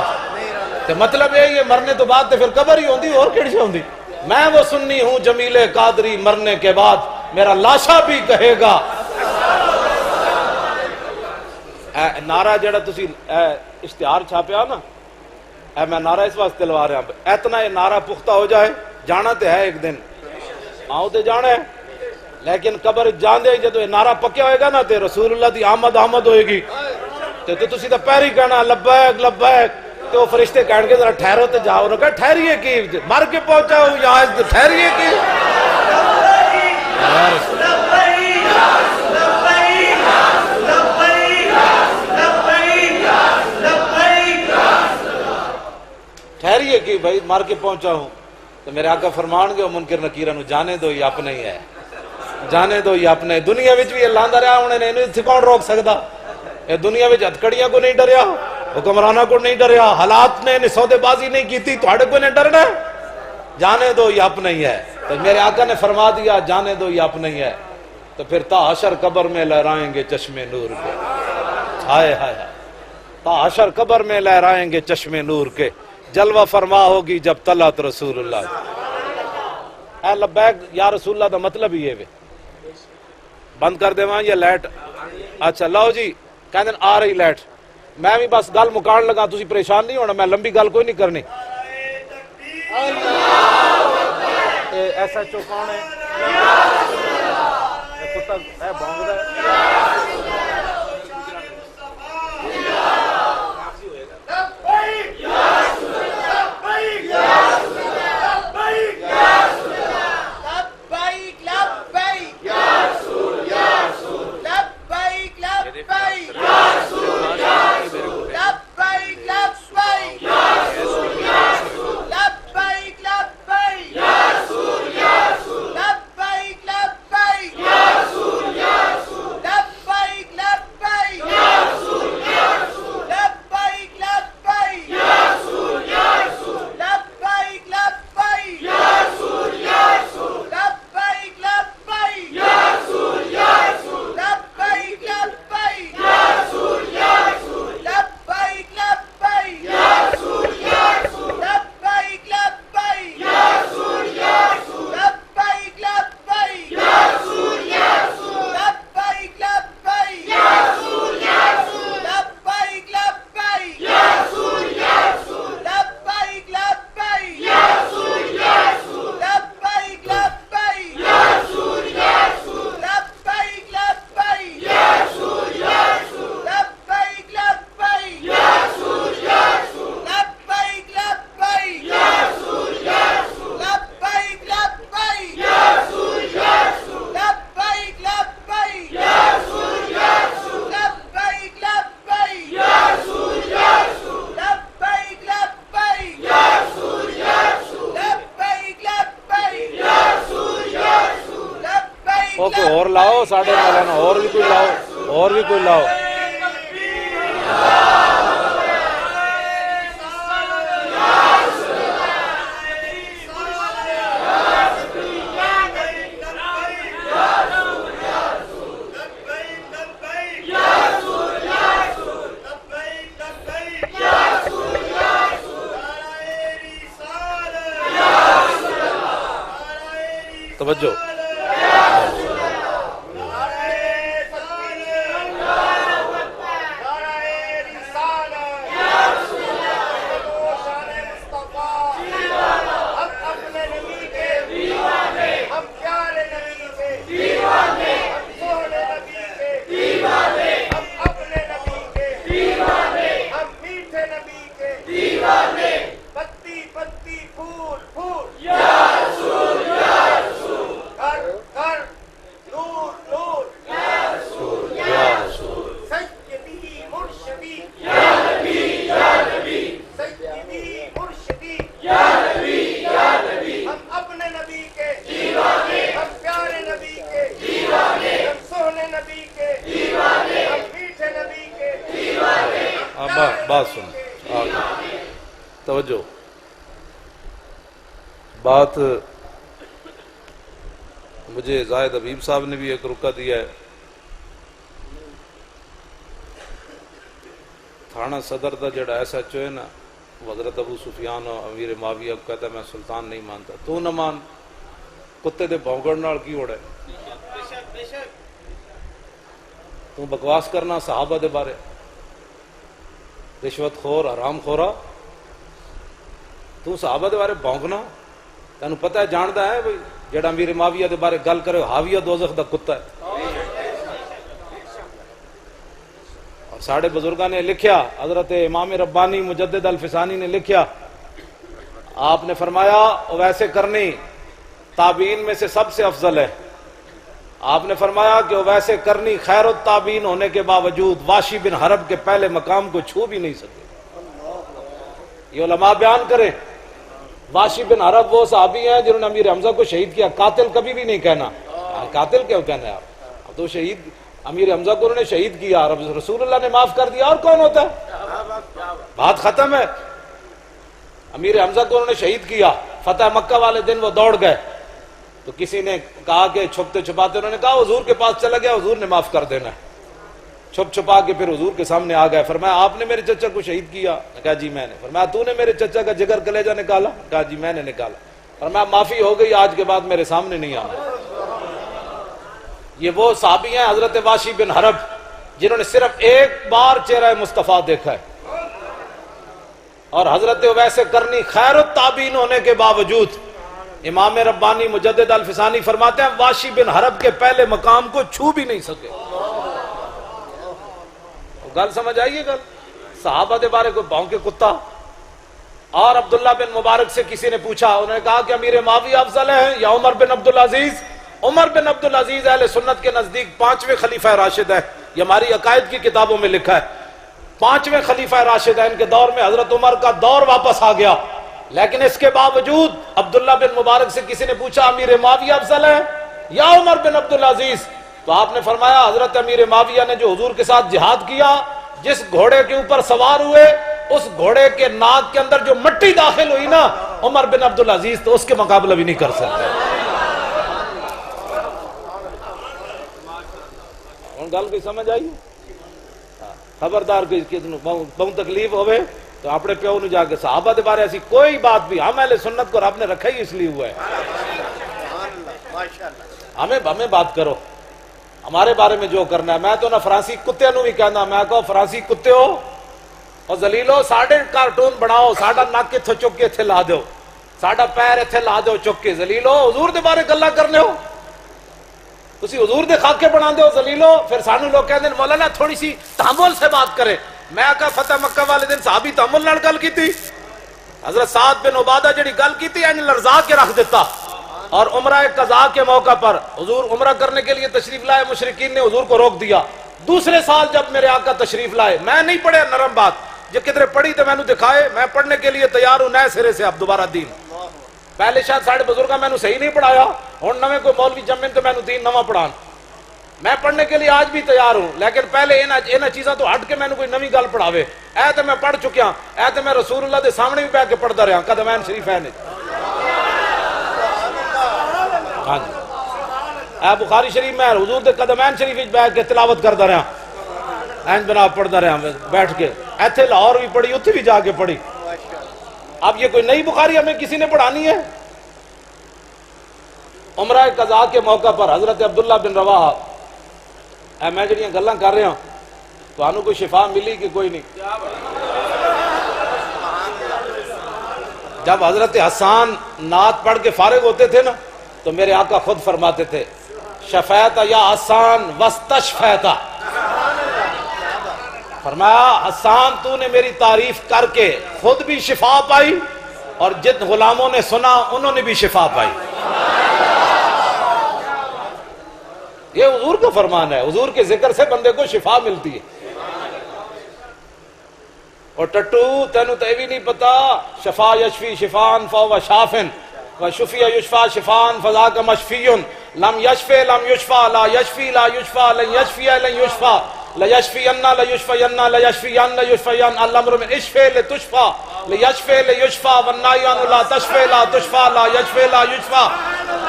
تو مطلب یہ مرنے تو بعد تو پھر قبر ہی ہوندی اور کیڑی سے ہوندی، میں وہ سنی ہوں جمیل قادری مرنے کے بعد میرا لاشا بھی کہے گا۔ نعرہ جڑا تسی اشتہار چھاپیا نا اے میں نعرہ اس واسطے لوا رہا ہوں اتنا یہ نعرہ پختہ ہو جائے جانا تے ہے ایک دن آؤ تے جانا ہے لیکن قبر جان دے جدو یہ نعرہ پکیا ہوئے گا نا تے رسول اللہ دی آمد ہوئے گی تے تسی تے پیری کہنا لبیک لبیک تے وہ فرشتے کہن کے ذرا ٹھہرو تے جاؤ نہ کہ ٹھہریے کی مر کے پہنچا ہوں یہاں ٹھہریے کی ٹھہریے کہ بھائی مار کے پہنچا ہوں تو میرے آقا فرمان گے منکر نکیرہ نو جانے دو یہ اپنے ہی ہے جانے دو یہ اپنے دنیا وچ بھی اللہ اندر رہا انہیں نہیں تھی کون روک سکتا یہ دنیا وچ ہتکڑیاں کو نہیں ڈریا حکمرانہ کو نہیں ڈریا حالات نے سودے بازی نہیں کی تھی تھوڑے کو نہیں ڈرنا جانے دو یہ اپنے ہی ہے تو میرے آقا نے فرما دیا جانے دو یہ اپنے ہی ہے تو پھر تا حشر قبر میں لہرائیں گے چشم نور کے ہائے ہائے تا حشر قبر میں لہرائیں گے چشم نور کے جلوہ فرما ہوگی جب طلعت رسول اللہ اے لبیک یا رسول اللہ دا مطلب ہی ہے بند کر دے وہاں یہ لائٹ اچھا لو جی کہنے آ رہی لائٹ میں بھی بس گل مکان لگا تسی پریشان نہیں ہونا میں لمبی گل کوئی نہیں کرنی ایسا ایچ او کون ہے کتا ہے بھونگ دا اور لاؤ ساڑھے مولانا اور بھی کوئی لاؤ توجہ بات سن توجہ بات مجھے زاہد حبیب صاحب نے بھی ایک رکا دیا ہے تھانہ صدر دا جڑا ایسا ایچ او ہے نا حضرت ابو سفیان اور امیر معاویہ کو کہتا ہے میں سلطان نہیں مانتا تو نہ مان کتے دے بھونگڑ نال کی ہوڑا ہے تو بکواس کرنا صحابہ دے بارے رشوت خور حرام خورا تو صحابہ دے بارے بھونکنا، تینوں پتہ ہے جاندا ہے بھئی جڑا امیر معاویہ دے بارے گل کرے حاویہ دوزخ دا کتا ہے۔ اور ساڑھے بزرگاں نے لکھیا، حضرت امام ربانی مجدد الفسانی نے لکھیا، آپ نے فرمایا اویس کرنی تابعین میں سے سب سے افضل ہے۔ آپ نے فرمایا کہ اویس کرنی خیر التابعین ہونے کے باوجود واشی بن حرب کے پہلے مقام کو چھو بھی نہیں سکے۔ یہ علماء بیان کریں، واشی بن حرب وہ صحابی ہیں جنہوں نے امیر حمزہ کو شہید کیا، قاتل کبھی بھی نہیں کہنا، قاتل کیوں کہنا ہے آپ؟ اب تو شہید امیر حمزہ کو انہوں نے شہید کیا، رسول اللہ نے معاف کر دیا، اور کون ہوتا ہے؟ بات ختم ہے۔ امیر حمزہ کو انہوں نے شہید کیا، فتح مکہ والے دن وہ دوڑ گئے، تو کسی نے کہا کہ چھپتے چھپاتے، انہوں نے کہا حضور کے پاس چلا گیا، حضور نے معاف کر دینا ہے۔ چھپ چھپا کے پھر حضور کے سامنے آ گئے، فرمایا آپ نے میرے چچا کو شہید کیا؟ کہا جی میں نے۔ فرمایا تو نے میرے چچا کا جگر کلیجہ نکالا؟ کہا جی میں نے نکالا۔ فرمایا معافی ہو گئی، آج کے بعد میرے سامنے نہیں آنا۔ یہ وہ صحابی ہیں حضرت واشی بن حرب جنہوں نے صرف ایک بار چہرہ مصطفیٰ دیکھا ہے، اور حضرت اویس کرنی خیر التابعین ہونے کے باوجود امام ربانی مجدد الفسانی فرماتے ہیں واشی بن حرب کے پہلے مقام کو چھو بھی نہیں سکے۔ گل سمجھ آئیے گل؟ صحابہ دے بارے کوئی بھونکے کتا۔ اور عبداللہ بن مبارک سے کسی نے پوچھا، انہوں نے کہا کہ امیر معاویہ افضل ہیں یا عمر بن عبدالعزیز؟ عمر بن عبدالعزیز اہل سنت کے نزدیک 5ویں خلیفہ راشد ہے، یہ ہماری عقائد کی کتابوں میں لکھا ہے، 5ویں خلیفہ راشد ہے۔ ان کے دور میں حضرت عمر کا دور واپس آ گیا، لیکن اس کے باوجود عبداللہ بن مبارک سے کسی نے پوچھا امیر معاویہ افضل ہے یا عمر بن عبدالعزیز؟ تو آپ نے فرمایا حضرت امیر معاویہ نے جو حضور کے ساتھ جہاد کیا، جس گھوڑے کے اوپر سوار ہوئے اس گھوڑے کے ناک کے اندر جو مٹی داخل ہوئی نا، عمر بن عبدالعزیز تو اس کے مقابلہ بھی نہیں کر سکتے۔ گل کوئی سمجھ آئی؟ خبردار کوئی بہت تکلیف ہوئے تو اپنے پیو نو جا کے صحابہ دے بارے ایسی کوئی بات بھی، ہم اہل سنت کو رب نے رکھا ہی اس لیے ہوا ہے۔ ہمیں بات کرو ہمارے بارے میں جو کرنا ہے۔ میں تو نہ فرانسی کتے نو بھی کہنا، میں کہو فرانسی کتے ہو اور ذلیلو، ساڑھے کارٹون بناؤ، ساڑھا نک اتھے چک کے اتھے لا دو، ساڑھا پیر اتھے لا دو چک کے، ذلیلو حضور دے بارے گلا کرنے ہو، تسی حضور دے خاکے بنا دے ہو ذلیلو۔ پھر سانو لوگ کہتے ہیں مولانا تھوڑی سی تحمل سے بات کرے۔ میں کہا فتح مکہ والے دن صحابی تحمل نال گل کی تھی، حضرت سعد بن عبادہ جڑی گل کی تھی اینی لرزا کے رکھ دیتا۔ اور عمرہ قضاء کے موقع پر حضور عمرہ کرنے کے لیے تشریف لائے، مشرکین نے حضور کو روک دیا۔ دوسرے سال جب میرے آقا تشریف لائے، میں نہیں پڑھے نرم بات، جو کدھر پڑھی تو میں نے دکھائے، میں پڑھنے کے لیے تیار ہوں نئے سرے سے اب دوبارہ دین۔ پہلے شاید ساڑھے بزرگاں میں نے صحیح نہیں پڑھایا، اور نویں کوئی مولوی جمن تو میں نے دین نواں پڑھان۔ میں پڑھنے کے لیے آج بھی تیار ہوں، لیکن پہلے انہاں چیزاں تو ہٹ کے میں نے کوئی نویں گل پڑھاوے۔ اے تو میں پڑھ چکیا، اے تو میں رسول اللہ دے سامنے بھی بیٹھ کے پڑھدا رہا، قدمین شریف ہے نہیں۔ ہاں جی، اے بخاری شریف میں حضور دے قدمین شریف وچ بیٹھ کے تلاوت کردا رہا، اینج بناب پڑھدا رہا بیٹھ کے، ایتھے لاہور بھی پڑھی، اتھے بھی جا کے پڑھی۔ اب یہ کوئی نئی بخاری ہمیں کسی نے پڑھانی ہے؟ عمرہ قضاء کے موقع پر حضرت عبداللہ بن رواحہ، اے میں جڑیاں گلاں کر رہا ہوں تو انہوں کوئی شفا ملی کہ کوئی نہیں؟ جب حضرت حسان نعت پڑھ کے فارغ ہوتے تھے نا تو میرے آقا خود فرماتے تھے شفیت یا حسان واستشفیت، فرمایا حسان تو نے میری تعریف کر کے خود بھی شفا پائی اور جن غلاموں نے سنا انہوں نے بھی شفا پائی۔ یہ حضور کا فرمان ہے، حضور کے ذکر سے بندے کو شفا ملتی ہے۔ اور ٹٹو تینوں تو یہ بھی نہیں پتا، شفا یشفی شفان فہو شافن وشفی یشفا شفان فذاک مشفی، لم یشفی لم یشفا لا یشفی لا یشفا لن یشفی لن یشفا لیشفین لیشفین لیشفین لیشفین، الامر من اشفی لتشفا لیشفی لیشفا والنہی عنہ لا تشفی لا تشفا لا یشفی لا یشفا،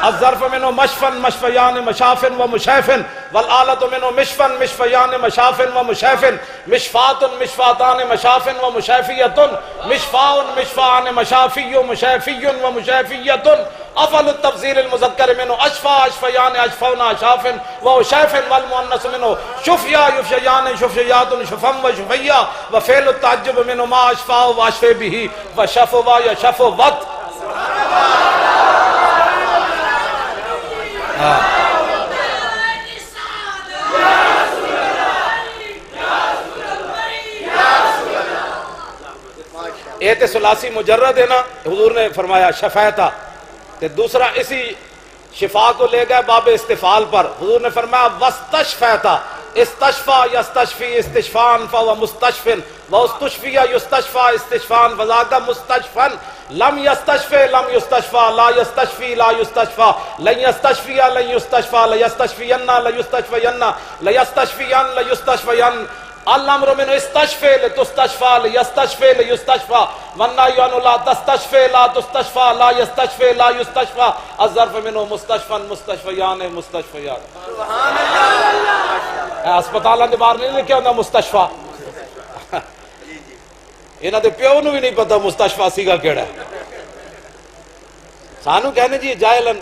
الظرف منه مشفن مشفیان مشافن و مشیفن، والآلت منه مشفن مشفیان مشافن و مشیفن، مشفات مشفاتان مشافن و مشیفیت، مشفاء مشفعان مشافی و مشیفی و مشیفیت، افعل التفضیل المذکر منه اشفا اشفیان اشفون اشافن و شیفن والمؤنث منه شفیا یفشیان شفیات شفم و شفیا و فعل التعجب منه ما اشفا و اشفی به و شفو و یشفو وقت. ایت ثلاثی مجرد ہے نا، حضور نے فرمایا شفیتا، کہ دوسرا اسی شفا کو لے گئے باب استفعال پر، حضور نے فرمایا واستشفیتا، استشفا یستشفی استشفان فهو مستشفن واستشفی یستشفا استشفان فذاک مستشفن لم یستشفی لم یستشفا لا یستشفی لا یستشفا لن یستشفی لن یستشفا لیستشفین لیستشفین لیستشفین لیستشفین الامر من استشفی لتستشفى لیستشفی لیستشفى والنهی عن لا تستشفی لا تستشفى لا یستشفی لا یستشفى الظرف منه مستشفى مستشفیان مستشفیات. سبحان اللہ. اسپتالاں دے باہر نہیں لکھیا ہوندا مستشفى. انہاں دے پیو نوں بھی نہیں پتہ مستشفى سیگا کیڑا ہے. سانو کہنے جی جاہلن،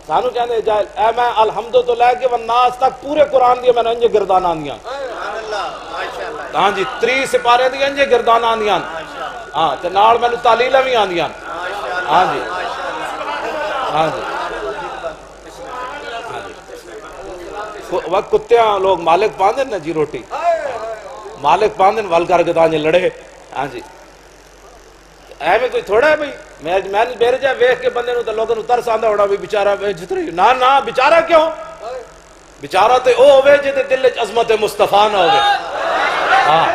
سانو کہنے جاہل، اے میں الحمد تو لے کے والناس تک پورے قرآن دی میں انج گردان آندیاں. ہاں جی 30 سپارے دی انج گردان آندیاں. ہاں تے نال مینوں تعلیلاں وی آندیاں. ہاں جی ہاں جی وقت کتیاں لوگ مالک پاندے نا جی روٹی، مالک پاندے ول کر کے تاں لڑے. ہاں جی ایویں کوئی تھوڑا ہے بھئی میں میرے جا ویکھ کے بندے نوں تے لوکاں نوں ترس آندا ہونا بھی بیچارہ جتری نا نا بیچارہ کیوں؟ بیچارہ تے او ہوے جے دے دل وچ عظمت مصطفیٰ نہ ہوے. ہاں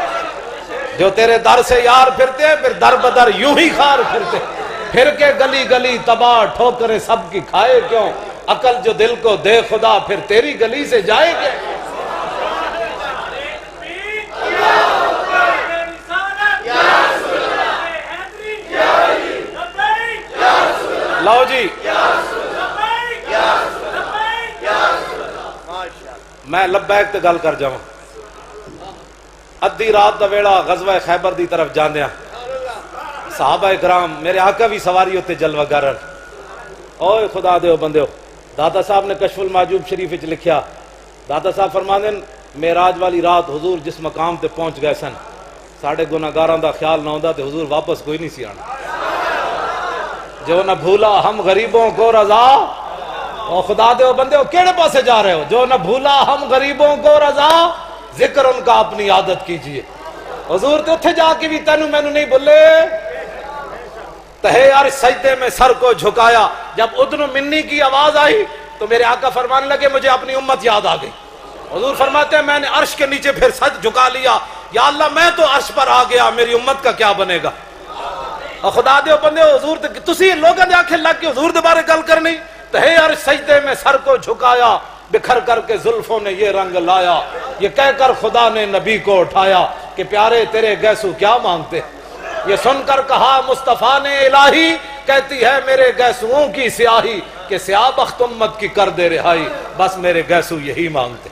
جو تیرے در سے یار پھرتے ہیں پھر در بدر یوں ہی خار پھرتے، پھر کے گلی گلی تباہ ٹھوکریں سب کی کھائے کیوں، عقل جو دل کو دے خدا پھر تیری گلی سے جائے کیوں. لو جی میں لبیک تے گل کر جاواں. ادھی رات دا ویڑا غزوہ خیبر دی طرف جاندیاں صحابہ کرام میرے آقا بھی سواری ہوتے جلوہ گرن. اوے خدا دیو بندیو، دادا صاحب نے کشف المعجوب شریف وچ لکھیا، دادا صاحب فرماندے معراج والی رات حضور جس مقام تے پہنچ گئے سن ساڈے گناہگاراں دا خیال نہ ہوندا تے حضور واپس کوئی نہیں سی آنا. جو نہ بھولا ہم غریبوں کو رضا، او خدا دے بندے کیڑے پاسے جا رہے ہو؟ جو نہ بھولا ہم غریبوں کو رضا ذکر ان کا اپنی عادت کیجئے. حضور تے اتھے جا کے بھی تینوں مینوں نہیں بھولے. تہے عرش سجدے میں سر کو جھکایا، جب ادن منی کی آواز آئی تو میرے آقا فرمانے لگے مجھے اپنی امت یاد آ گئی. حضور فرماتے ہیں میں نے عرش کے نیچے پھر سر جھکا لیا، یا اللہ میں تو عرش پر آ گیا، میری امت کا کیا بنے گا. اور خدا دے بندے حضور تسی لوگاں دے آنکھیں لگ کے حضور دے بارے گل کرنی. تہے عرش سجدے میں سر کو جھکایا، بکھر کر کے زلفوں نے یہ رنگ لایا، یہ کہہ کر خدا نے نبی کو اٹھایا کہ پیارے تیرے گیسو کیا مانگتے. یہ سن کر کہا مصطفیٰ نے الہی، کہتی ہے میرے گیسوؤں کی سیاہی کہ سیاہ بخت امت کی کر دے رہائی، بس میرے گیسو یہی مانگتے.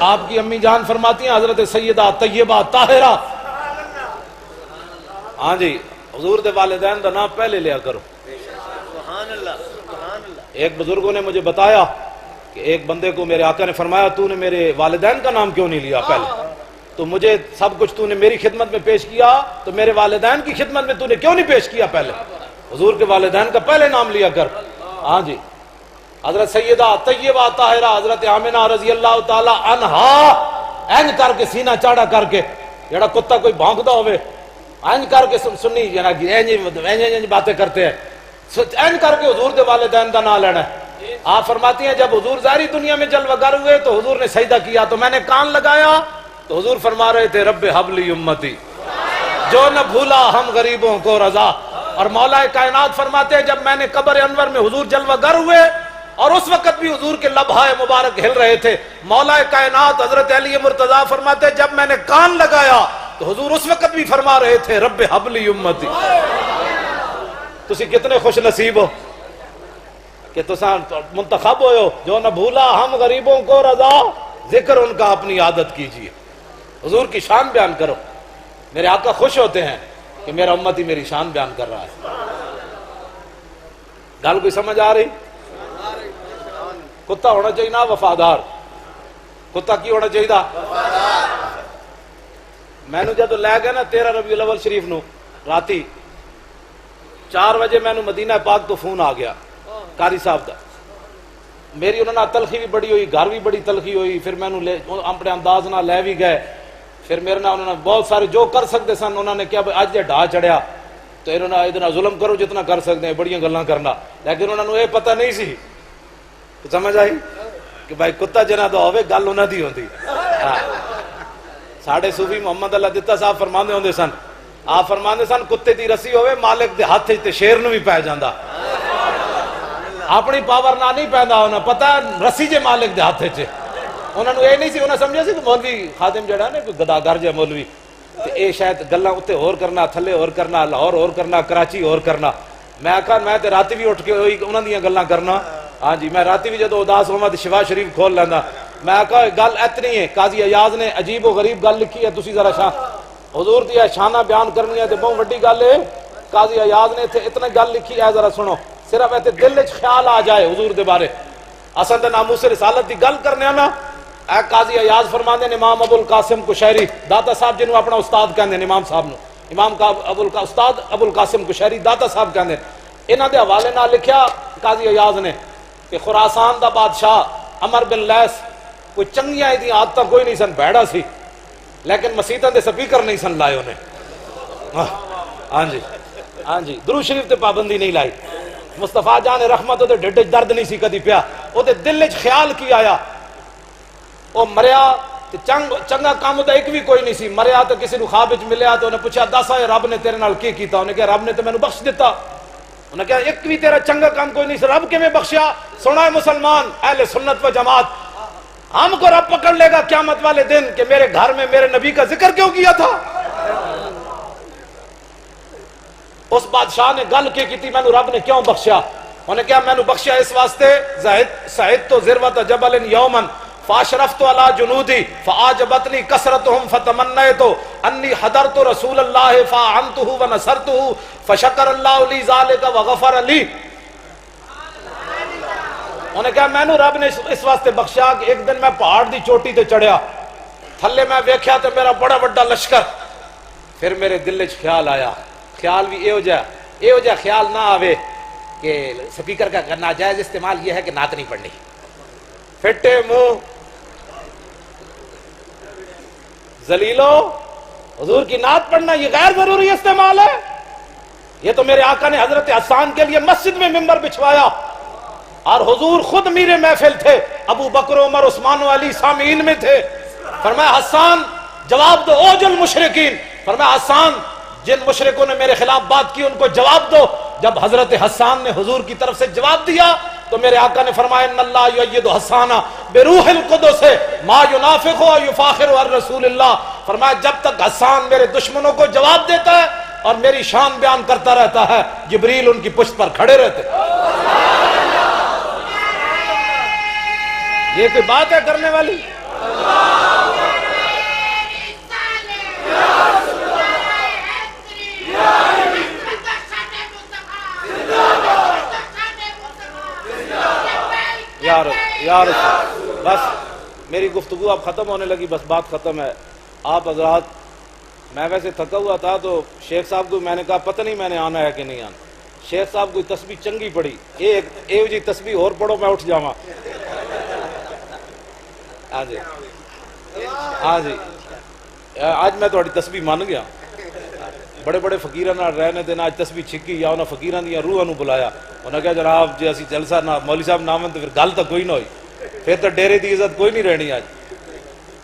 آپ کی امی جان فرماتی ہیں حضرت سیدہ طیبہ طاہرہ، ہاں جی حضور دے والدین دا نام پہلے لیا کرو. ایک بزرگوں نے مجھے بتایا کہ ایک بندے کو میرے آقا نے فرمایا تو نے میرے والدین کا نام کیوں نہیں لیا پہلے؟ تو مجھے سب کچھ تو نے میری خدمت میں پیش کیا تو میرے والدین کی خدمت میں تو نے کیوں نہیں پیش کیا پہلے؟ حضور کے والدین کا پہلے نام لیا کر. ہاں جی حضرت سیدہ طیبہ طاہرہ حضرت آمنہ رضی اللہ تعالی عنہا اینج کر کے سینہ چاڑا کر کے جڑا کتا کوئی بھونکدا ہوئے اینج کر کے سنی اینج باتیں کرتے ہیں اینج کر کے حضور دے والدین دا نام لینا ہے. آپ فرماتی ہیں جب حضور ظاہری دنیا میں جلوہ گر ہوئے تو حضور نے سجدہ کیا تو میں نے کان لگایا تو حضور فرما رہے تھے رب حبلی امتی، جو نہ بھولا ہم غریبوں کو رضا. اور مولا کائنات فرماتے ہیں جب میں نے قبر انور میں حضور جلوہ گر ہوئے اور اس وقت بھی حضور کے لبہائے مبارک ہل رہے تھے، مولا کائنات حضرت علی مرتضیٰ فرماتے ہیں جب میں نے کان لگایا تو حضور اس وقت بھی فرما رہے تھے رب حبلی امتی. تسی کتنے خوش نصیب ہو. کہ تساں منتخب ہوئے ہو، جو نہ بھولا ہم غریبوں کو رضا، ذکر ان کا اپنی عادت کیجیے، حضور کی شان بیان کرو۔ میرے آقا خوش ہوتے ہیں کہ میرا امتی میری شان بیان کر رہا ہے۔ گل کوئی سمجھ آ رہی؟ کتا ہونا چاہیے نا وفادار، کتا کی ہونا چاہیے؟ میں نے جب لے گیا نا 13 ربیع الاول شریف نو راتی 4 بجے میں مدینہ پاک تو فون آ گیا قاری صاحب دا، میری انہوں نے تلخی بھی بڑی ہوئی، گھر بھی بڑی تلخی ہوئی، پھر میں اپنے انداز نہ لے بھی گئے، پھر میرے نہ انہوں نے بہت سارے جو کر سکتے سن انہوں نے کیا اج جے ڈھا چڑھیا تو انہوں نے اتنا ظلم کرو جتنا کر سکتے ہیں، بڑیاں گلاں کرنا، لیکن انہوں نے یہ پتہ نہیں سی، تو سمجھ آئی کہ بھائی کتا جنہ دا ہوئے گل انہاں دی ہوندی۔ ساڑھے صوفی محمد اللہ دتا صاحب فرماندے ہوندے سن، آپ فرماندے سن کتے دی رسی ہوئے مالک دے ہاتھ تے شیر نو بھی پے جاندا، اپنی پاور نہ نہیں پیندا، انہاں پتہ رسی جے مالک دے ہاتھ چ، انہاں نو اے نہیں سی، انہاں سمجھیا سی کہ مولوی خادم جڑا نا کوئی گداگر جے مولوی تے اے شاید گلاں اوتے ہور کرنا، تھلے ہور کرنا، لاہور ہور کرنا، کراچی ہور کرنا۔ میں آکھا میں تے راتی بھی اٹھ کے ہوئی انہاں دیاں گلاں کرنا، ہاں جی میں راتی بھی جدو اداس ہوواں تے شفا شریف کھول لیندا، میں آکھا گل اتنی ہے، قاضی ایاز نے عجیب و غریب گل لکھی ہے، تسی ذرا شان حضور دی شانہ بیان کرنی ہے تے بہت وڈی گل ہے، قاضی ایاز نے تے اتنا گل لکھی ہے، ذرا سنو، صرف ایتے دل وچ خیال آ جائے حضور دے بارے، اساں تے ناموس رسالت دی گل کرنے نا، اے قاضی ایاز فرماندے نے امام ابو القاسم قشیری داتا صاحب جنوں اپنا استاد کہندے نے، امام صاحب نو امام کا استاد ابو القاسم قشیری داتا صاحب کہندے، انہاں دے حوالے نال لکھیا قاضی ایاز نے کہ خراسان دا بادشاہ عمر بن لیس کوئی چنگیاں دی عادتاں کوئی نہیں سن، بھیڑا سی لیکن مسیتاں دے سپیکر نہیں سن لائے انہیں، ہاں جی درود شریف تے پابندی نہیں لائی، مصطفیٰ جان رحمت دے ڈھڈ وچ درد نہیں سی کدی پیا، او دے دل وچ خیال کی آیا، او مریا تے چنگا کام دا ایک بھی کوئی نہیں سی، مریا تے کسی نو خواب وچ ملیا تے انہیں پوچھا دس اے رب نے تیرے نال کی کیتا، انہیں کہا رب نے تے مینوں بخش دیتا، انہیں کہا ایک بھی تیرا چنگا کام کوئی نہیں سی، رب کیویں بخشیا؟ سنا ہے مسلمان اہل سنت و جماعت، ہم کو رب پکڑ لے گا قیامت والے دن کہ میرے گھر میں میرے نبی کا ذکر کیوں کیا تھا؟ اس بادشاہ نے گل کی تھی مینوں رب نے کیوں بخشیا؟ انہیں کہا مینوں بخشیا اس واسطے سعدت ذروۃ جبل یوما فاشرفت علی جنودی فاعجبتنی کثرتهم فتمنیت انی حضرت رسول اللہ فاعنته ونصرته فشکر اللہ لی ذلک وغفر لی۔ انہیں کہا مینوں رب نے اس واسطے بخشیا کہ ایک دن میں پہاڑ دی چوٹی تے چڑھیا، تھلے میں ویکھیا تے میرا بڑا بڑا لشکر، پھر میرے دل وچ خیال آیا، خیال بھی اے ہو جا خیال نہ آوے کہ سپیکر کا ناجائز استعمال یہ ہے کہ نعت نہیں پڑھنی، پھٹے منہ ذلیلو، حضور کی نعت پڑھنا یہ غیر ضروری استعمال ہے؟ یہ تو میرے آقا نے حضرت حسان کے لیے مسجد میں ممبر بچھوایا اور حضور خود میرے محفل تھے، ابو بکر عمر عثمان و علی سامعین میں تھے، فرمایا حسان جواب دو اوج المشرکین، فرمایا حسان جن مشرکوں نے میرے خلاف بات کی ان کو جواب دو۔ جب حضرت حسان نے حضور کی طرف سے جواب دیا تو میرے آقا نے فرمایا ان اللہ یؤید حسانا بروح القدس ما ینافق و یفاخر عن رسول اللہ، فرمایا جب تک حسان میرے دشمنوں کو جواب دیتا ہے اور میری شان بیان کرتا رہتا ہے جبریل ان کی پشت پر کھڑے رہتے۔ یہ کوئی بات ہے کرنے والی؟ یار بس میری گفتگو اب ختم ہونے لگی، بس بات ختم ہے۔ آپ حضرات میں ویسے تھکا ہوا تھا تو شیخ صاحب کو میں نے کہا پتہ نہیں میں نے آنا ہے کہ نہیں آنا، شیخ صاحب کوئی تسبیح چنگی پڑھی، ایک جی تسبیح اور پڑھو میں اٹھ جاواں۔ ہاں جی آج میں تھوڑی تسبیح مان گیا، بڑے بڑے فقیراں نال رہنے دے آج تسبیح چھکی یا انہاں فقیراں دیاں روحاں نوں بلایا، انہاں کہا جناب جی اسی جلسہ نہ مولوی صاحب نام تے پھر گل تو کوئی نہ ہوئی، پھر تو ڈیرے دی عزت کوئی نہیں رہنی آج۔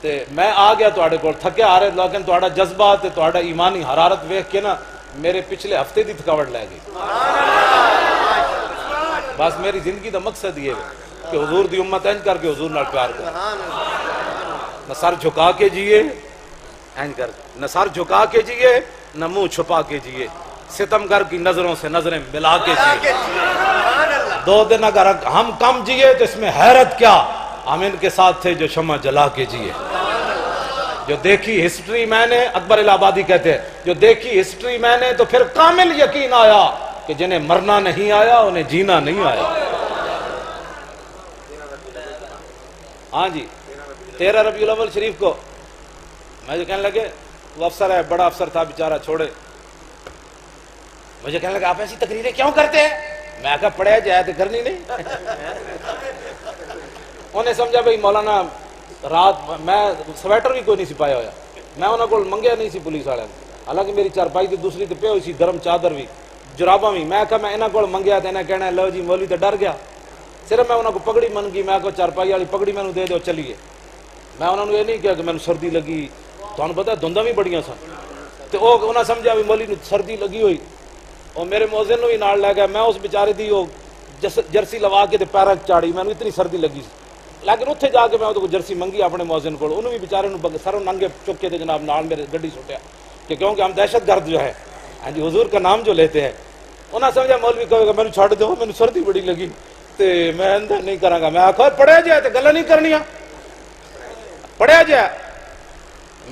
تے میں آ گیا تواڈے کول تھکے آ رہے، لیکن تہاڈا جذبہ تے تہاڈا ایمانی حرارت ویکھ کے نا میرے پچھلے ہفتے دی تھکاوٹ لے گئی۔ بس میری زندگی دا مقصد یہ ہے کہ حضور دی امت انج کر کے حضور نال پیار کرو، نہ سر جھکا کے جیے، انج کر نہ سر جھکا کے جیے نہ منہ چھپا کے جیے، ستم گر کی نظروں سے نظریں ملا کے جیے۔ 2 دن اگر ہم کم جیے تو اس میں حیرت کیا، ہم ان کے ساتھ تھے جو شمع جلا کے جیے. جو دیکھی ہسٹری میں نے، اکبر الہ آبادی کہتے ہیں، جو دیکھی ہسٹری میں نے تو پھر کامل یقین آیا کہ جنہیں مرنا نہیں آیا انہیں جینا نہیں آیا. ہاں جی 13 ربیع الاول شریف کو مجھے کہنے لگے، وہ افسر ہے، بڑا افسر تھا بیچارہ، چھوڑے، مجھے کہنے لگا آپ ایسی تقریریں کیوں کرتے ہیں؟ میں کہا پڑھیا جائے تو کرنی نہیں. انہیں سمجھا بھئی مولانا رات میں سویٹر بھی کوئی نہیں سی پایا ہوا، میں انہوں کو منگیا نہیں سی پولیس والے، حالانکہ میری چارپائی تھی دوسری تو پہ ہوئی سی، گرم چادر بھی جراباں بھی. میں کہا میں انہوں کو منگیا تو انہیں کہنا ہے لو جی مولوی تو ڈر گیا. صرف میں انہوں کو پگڑی منگی، میں کہا چارپائی والی پگڑی میں دے دو چلیے. میں انہوں نے یہ نہیں کیا کہ میں سردی لگی، تو انہوں پتا دھنداں بھی بڑیاں سن، تو وہ انہوں سمجھا بھی مولوی سردی لگی ہوئی، اور میرے موزن بھی نال لے گیا. میں اس بیچارے دی وہ جرسی لوا کے پیرا چاڑی، میں اتنی سردی لگی سی. لیکن اتنے جا کے میں جرسی منگی اپنے موزن کو، انہوں بھی بیچارے سروں ننگے چک کے جناب نال میرے گڈی سٹیا، کہ کیونکہ ہم دہشت گرد جو ہے ہاں جی حضور کا نام جو لیتے ہیں. انہوں سمجھا مولوی کہے گا مینوں چھڈ دو، مینوں سردی بڑی لگی تے میں اندر نہیں کراں گا. میں آخا پڑھیا جائے تو گلاں نہیں کرنیاں، پڑھیا جائے.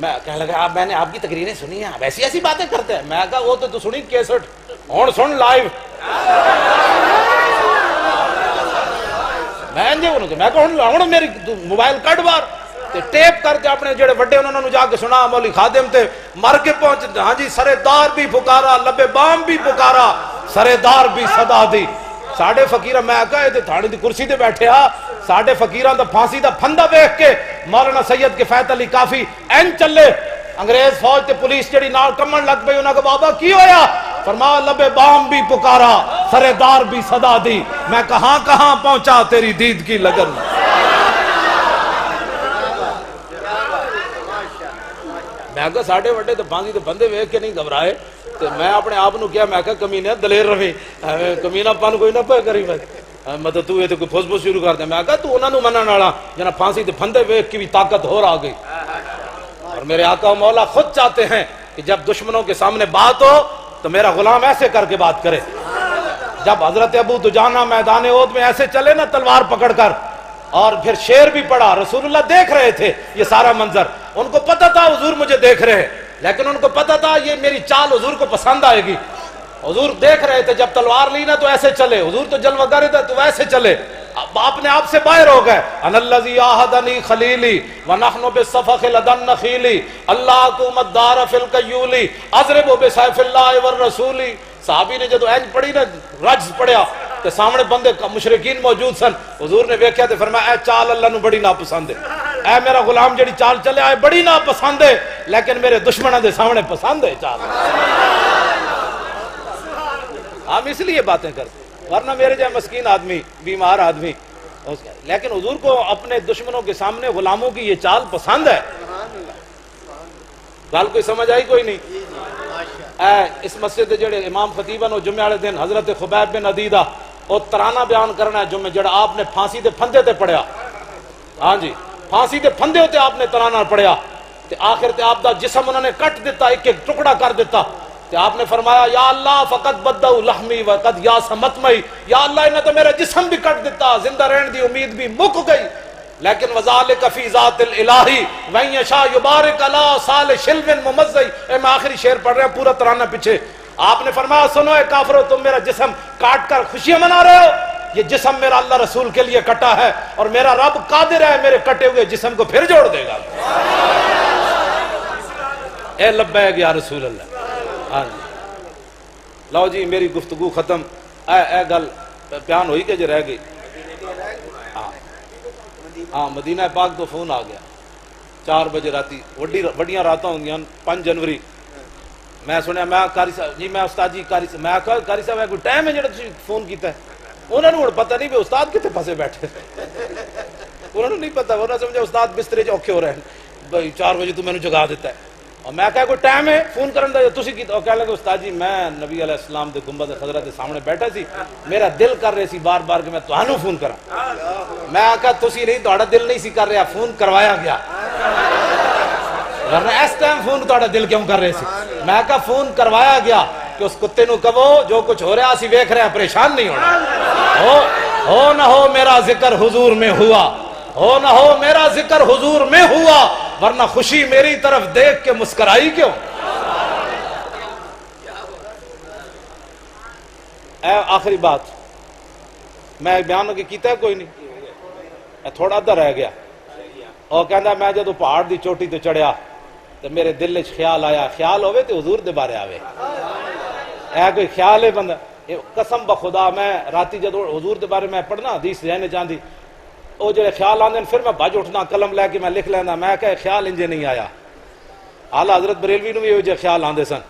میں کہنے لگا میں نے آپ کی تقریریں سنی ہیں، آپ ایسی ایسی باتیں کرتے ہیں. میں کہا وہ تو سنی کیسٹ، ہن سن لائیو. میں کہا میری موبائل کٹ بار ٹیپ کر کے اپنے جڑے بڑے انہوں نے جا کے سنا. مولی خادم تے مر کے پہنچ، ہاں جی سرے دار بھی پکارا، لبے بام بھی پکارا، سرے دار بھی صدا دی. ساڑھے فقیرہ میں کہا یہ تھاڑی دی کرسی تے بیٹھے ہاں، ساڑھے فقیران دا پھانسی دا پھندہ بیخ کے مولانا سید کے فیت علی کافی این چلے. انگریز فوج تے پولیس جڑی نال کمن لگ پئی، انہاں کو بابا کی ہویا؟ فرمایا لبے بام بھی پکارا، سرے دار بھی صدا دی. میں کہاں کہاں پہنچا تیری دید کی لگن. میں کہا ساڑھے وڈے تو پھانسی تے بندے ویکھ کے نہیں گھبرائے. میں اپنے آپ نو کیا، میں کہا کمینے دلیر رہے، کمینہ پن کوئی نہ پہ کری. مطلب تو یہ تو کوئی پھس شروع کر دے. میں کہا تو انہوں نے منن والا جنہاں پھانسی تے پھندے ویکھ کی بھی طاقت ہو رہا گئی. اور میرے آقا و مولا خود چاہتے ہیں کہ جب دشمنوں کے سامنے بات ہو تو میرا غلام ایسے کر کے بات کرے. جب حضرت ابو دجانہ میدان احد میں ایسے چلے نا تلوار پکڑ کر، اور پھر شعر بھی پڑھا، رسول اللہ دیکھ رہے تھے یہ سارا منظر. ان کو پتہ تھا حضور مجھے دیکھ رہے ہیں، لیکن ان کو پتہ تھا یہ میری چال حضور کو پسند آئے گی. حضور دیکھ رہے تھے، جب تلوار لی نا تو ایسے چلے، حضور تو جلوہ گر تھے تو ویسے چلے. اپنے آپ سے باہر ہو گئے. ان الذی آہدنی خلیلی ونحن بالصفخ لدى النخیل اللہکم الدار فی القیولی اضرب بسیف اللہ والرسول. صحابی نے جدو اینج پڑھی نا، رجز پڑھیا تو سامنے بندے مشرکین موجود سن. حضور نے ویکھیا تے فرمایا اے چال اللہ نو بڑی ناپسند ہے، اے میرا غلام جڑی چال چلے آئے بڑی ناپسند ہے، لیکن میرے دشمنوں دے سامنے پسند ہے چال. ہم اس لیے باتیں کرتے، ورنہ میرے جائے مسکین آدمی، بیمار آدمی، لیکن حضور کو اپنے دشمنوں کے سامنے غلاموں کی یہ چال پسند ہے. گل کوئی سمجھ آئی؟ کوئی نہیں. اس مسجد جڑے امام خطیبن و جمعہ والے دن حضرت خبیب بن عدیدہ اور ترانہ بیان کرنا ہے جمعہ، جڑا آپ نے پھانسی دے پھندے تے پڑھیا. ہاں جی پھانسی دے پھندے ہوتے آپ نے ترانہ پڑھیا، تے آخر تے آپ دا جسم انہوں نے کٹ دیتا، ایک ایک ٹکڑا کر دیتا. تے آپ نے فرمایا یا اللہ فقط بدعو لحمی وقد یا سمتمئی، یا اللہ انہیں تو میرا جسم بھی کٹ دیتا، زندہ رہن دی امید بھی مک گئی. لیکن وذالک فی ذات الالہی وَإِن یشاء یبارک علی سال شلو ممزئی. میں آخری شعر پڑھ رہا ہوں، پورا ترانہ پیچھے. آپ نے فرمایا سنو اے کافرو، تم میرا جسم کاٹ کر خوشیاں منا رہے ہو، یہ جسم میرا اللہ رسول کے لیے کٹا ہے، اور میرا رب قادر ہے میرے کٹے ہوئے جسم کو پھر جوڑ دے گا. اے لبیک یا رسول اللہ. لو جی میری گفتگو ختم. اے گل بیان ہوئی کہ جو رہ گئی. ہاں مدینہ پاک تو فون آ گیا 4 بجے راتی، وڈیاں راتاں ہوندیاں 5 جنوری. میں سنیا، میں قاری صاحب جی، میں استاد جی قاری صاحب، میں کہا قاری صاحب کوئی ٹائم ہے جڑا تسی فون کیتا ہے؟ انہوں نے پتہ نہیں بھی استاد کتے پاسے بیٹھے، انہوں نے نہیں پتہ، انہوں نے سمجھا استاد بسترے چ اوکھے ہو رہے ہیں بھائی 4 بجے تو میں نے جگا دیتا ہے. اور میں کہا کوئی ٹائم ہے فون کرن دا تسی کی؟ اور کہنے لگے استاد جی میں نبی علیہ السلام دے گنبد خضرا دے سامنے بیٹھا سی، میرا دل کر رہے سی بار بار کہ میں تہانوں فون کراں. میں کہا تسی نہیں، تہاڈا دل نہیں سی کر رہا، فون کروایا گیا. ورنہ اس ٹائم فون تہاڈا دل کیوں کر رہے سی؟ میں کہا فون کروایا گیا کہ اس کتے نو کہو جو کچھ ہو رہا اسی ویکھ رہے ہیں، پریشان نہیں ہونا. ہو نہ ہو میرا ذکر حضور میں ہوا، ہو نہ ہو میرا ذکر حضور میں ہوا، ورنہ خوشی میری طرف دیکھ کے مسکرائی کیوں؟ آخری بات میں بیان کے کیتا ہے کوئی نہیں، تھوڑا ادھر رہ گیا۔ اور کہندا میں جدو پہاڑ دی چوٹی تے چڑھیا تو میرے دل وچ خیال آیا، خیال ہوئے تو حضور دے بارے آوے، اے کوئی خیال ہے بندہ؟ قسم بخدا میں راتی جدو حضور دے بارے میں پڑھنا حدیث ذہن چاندی وہ جڑے خیال آندے پھر میں بھج اٹھنا قلم لے کے میں لکھ لینا، میں کہ خیال انجے نہیں آیا۔ اعلیٰ حضرت بریلوی نو بھی وہ جے خیال آندے سن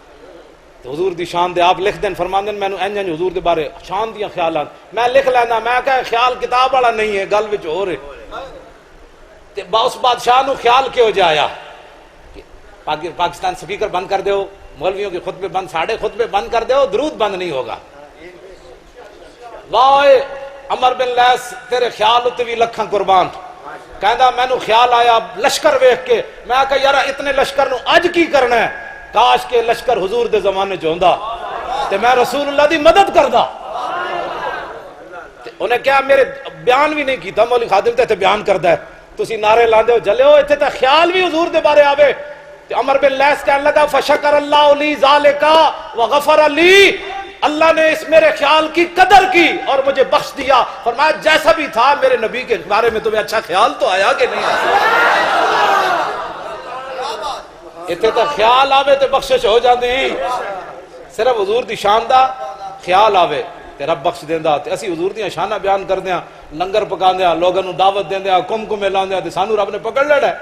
تو حضور دی شان دے آپ لکھ دین فرماندے مینو انج انج حضور دے بارے شان دیاں خیالات میں لکھ لینا، میں کہ خیال کتاب والا نہیں ہے، گل وچ ہو رہے تے اس بادشاہ نو خیال کیوں جے آیا؟ پاکستان سپیکر بند کر دیو، مولویوں کے خطبے بند، ساڑھے خطبے بند کر دیو، درود بند نہیں ہوگا۔ واہ عمر بن لیس تیرے خیال اتے بھی لکھاں قربان، کہندا مینو خیال آیا لشکر ویکھ کے، میں کہا یار اتنے لشکر نو اج کی کرنا ہے؟ کاش کے لشکر حضور دے زمانے چ ہوندا تے میں رسول اللہ دی مدد کردا۔ انہیں کیا میرے بیان بھی نہیں کیتا، مولوی خادم تے بیان کردا ہے، تسی نعرے لاندے ہو جلے ہو، اتنے تے خیال بھی حضور دے بارے آوے۔ عمر بن لیس کہنے لگا فشکر اللہ لی ذالکا وغفر لی، اللہ نے اس میرے خیال کی قدر کی اور مجھے بخش دیا، فرمایا جیسا بھی تھا میرے نبی کے بارے میں تمہیں اچھا خیال تو آیا کہ نہیں آیا؟ اتنے تو خیال آوے تے بخشش ہو جاندی، صرف حضور دی شان دا خیال آوے تے رب بخش دیندا۔ تے اسی حضور دیاں شاناں بیان کردیاں، لنگر پکاندیاں، لوگاں نو دعوت دیندیاں، کمکمے لاندیاں تے سانو رب نے پکڑ لینا ہے؟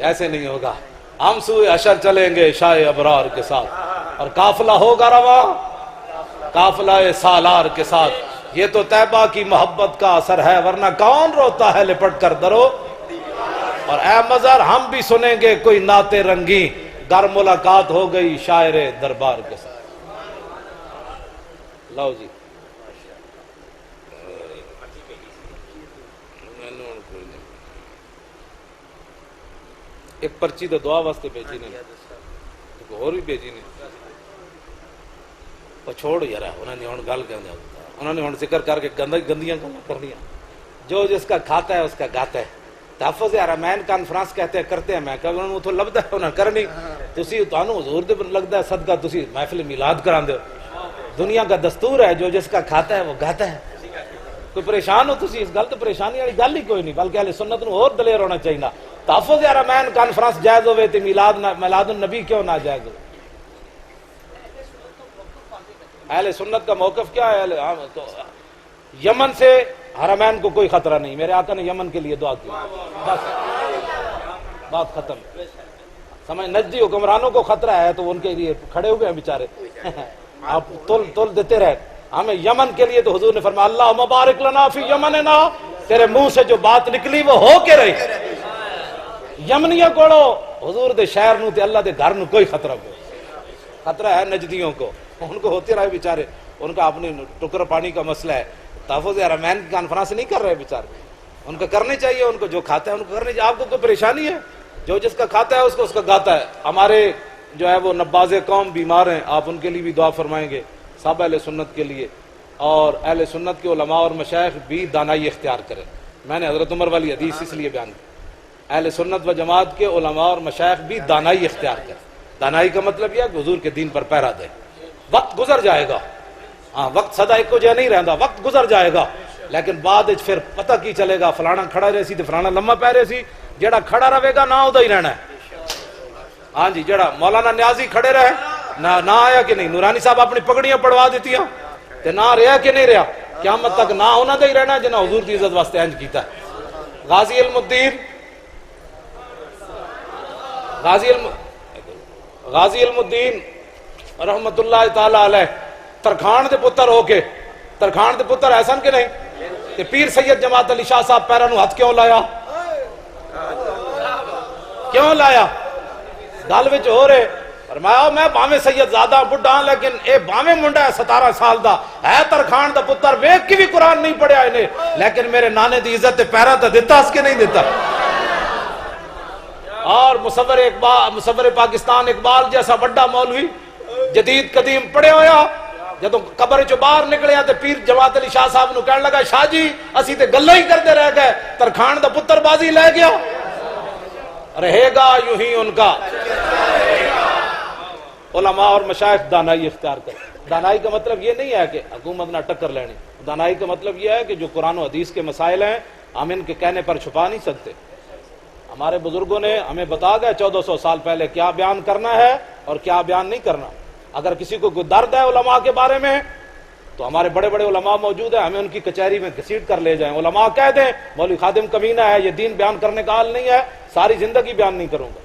ایسے نہیں ہوگا۔ ہم سوئے حشر چلیں گے شاہ ابرار کے ساتھ اور قافلہ ہوگا رواں قافلہ سالار کے ساتھ۔ یہ تو طیبہ کی محبت کا اثر ہے، ورنہ کون روتا ہے لپٹ کر درو؟ اور اے مظہر ہم بھی سنیں گے کوئی نعت رنگی، گر ملاقات ہو گئی شاعر دربار کے ساتھ۔ لو جی ایک پرچی تو دعا واسطے بھیجی نے، اور بھی بھیجی نے، وہ چھوڑ یار، انہوں نے ہن گل کہندے، انہوں نے ہن ذکر کر کے گندیاں گلاں کرنیاں۔ جو جس کا کھاتا ہے اس کا گاتا ہے۔ تحفظ حرمین کانفرنس کہتے ہیں کرتے ہیں، میں کہ انہوں نے تو لبدا ہے انہاں کرنی، تسی تانوں حضور دے پر لگدا ہے صدقہ تسی محفل میلاد کراندے ہو۔ دنیا کا دستور ہے جو جس کا کھاتا ہے وہ گاتا ہے۔ کوئی پریشان ہو تسی اس گل تو پریشانی والی گل ہی کوئی نہیں، بلکہ اہل سنت نو اور دلیر ہونا چاہیے۔ تحفظ حرمین کانفرنس جائز ہوئے تے میلاد النبی کیوں نہ جائز ہو؟ اہل سنت کا موقف کیا ہے؟ یمن سے حرمین کو کوئی خطرہ نہیں، میرے آقا نے یمن کے لیے دعا کی، بس بات ختم۔ سمجھ نجدی حکمرانوں کو خطرہ ہے تو ان کے لیے کھڑے ہوئے ہیں بیچارے، آپ تل دیتے رہے۔ ہمیں یمن کے لیے تو حضور نے فرمایا اللہ مبارک لنا فی یمننا، تیرے منہ سے جو بات نکلی وہ ہو کے رہی۔ یمنیوں کوڑو حضور دے شہر نو تے اللہ دے گھر نو کوئی خطرہ ہو، خطرہ ہے نجدیوں کو، ان کو ہوتے رہے بیچارے، ان کا اپنی ٹکر پانی کا مسئلہ ہے۔ تحفظ حرمین کی کانفرنس نہیں کر رہے بیچارے، ان کو کرنی چاہیے، ان کو جو کھاتا ہے ان کو کرنی چاہیے۔ آپ کو کوئی پریشانی ہے؟ جو جس کا کھاتا ہے اس کو اس کا گاتا ہے۔ ہمارے جو ہے وہ نباز قوم بیمار ہیں، آپ ان کے لیے بھی دعا فرمائیں گے، سب اہل سنت کے لیے، اور اہل سنت کے علماء اور مشائخ بھی دانائی اختیار کریں۔ میں نے حضرت عمر والی حدیث اس لیے بیان کی، اہل سنت و جماعت کے علماء اور مشائخ بھی دانائی اختیار کریں۔ دانائی کا مطلب یہ ہے کہ حضور کے دین پر پہرا دیں۔ وقت گزر جائے گا، ہاں وقت سدا ایک کو جہ نہیں رہندا، وقت گزر جائے گا، لیکن بعد پھر پتہ کی چلے گا فلانا کھڑا رہے سی تے فلانا لمحہ پہ رہے سی، جڑا کھڑا رہے گا نہ ادا ہی رہنا ہے۔ ہاں جی، جڑا مولانا نیازی کھڑے رہے نہ آیا کہ نہیں، نورانی صاحب اپنی پگڑیاں پڑوا دیتی تے نہ رہا کہ نہیں رہا، قیامت تک نہ انہاں دا ہی رہنا جنہاں حضور دی عزت واسطے انج کیتا ہے۔ غازی علم الدین رحمت اللہ تعالی علیہ ترکھان دے پتر ہو کے، ترکھان دے پتر ایسا کہ نہیں کہ پیر سید جماعت علی شاہ صاحب پیرا نو ہاتھ کیوں لایا؟ کیوں لایا؟ گل وچ ہو رہے فرمایا میں باویں سید زادہ بڈھا ہاں لیکن اے باویں منڈا ہے 17 سال دا ہے، ترکھان دا پتر ویکھ کے بھی قرآن نہیں پڑھیا انہیں، لیکن میرے نانے دی عزت تے پیرا تے دیتا اس کے نہیں دیتا۔ اور مصور پاکستان اقبال جیسا بڑا مولوی جدید قدیم پڑھے ہویا جدوں قبر چوں باہر نکلیا تے پیر جماعت علی شاہ صاحب نو کہن لگا شاہ جی اسی تے گلاں ہی کرتے رہ گئے، ترکھان دا پتر بازی لے گیا، رہے گا یوں ہی ان کا۔ علماء اور مشائخ دانائی اختیار کریں۔ دانائی کا مطلب یہ نہیں ہے کہ حکومت نہ ٹکر لینی، دانائی کا مطلب یہ ہے کہ جو قرآن و حدیث کے مسائل ہیں ہم ان کے کہنے پر چھپا نہیں سکتے۔ ہمارے بزرگوں نے ہمیں بتا گیا 1400 سال پہلے کیا بیان کرنا ہے اور کیا بیان نہیں کرنا۔ اگر کسی کو کوئی درد ہے علماء کے بارے میں تو ہمارے بڑے بڑے علماء موجود ہیں، ہمیں ان کی کچہری میں گھسیٹ کر لے جائیں، علماء کہہ دیں مولوی خادم کمینہ ہے، یہ دین بیان کرنے کا حال نہیں ہے، ساری زندگی بیان نہیں کروں گا،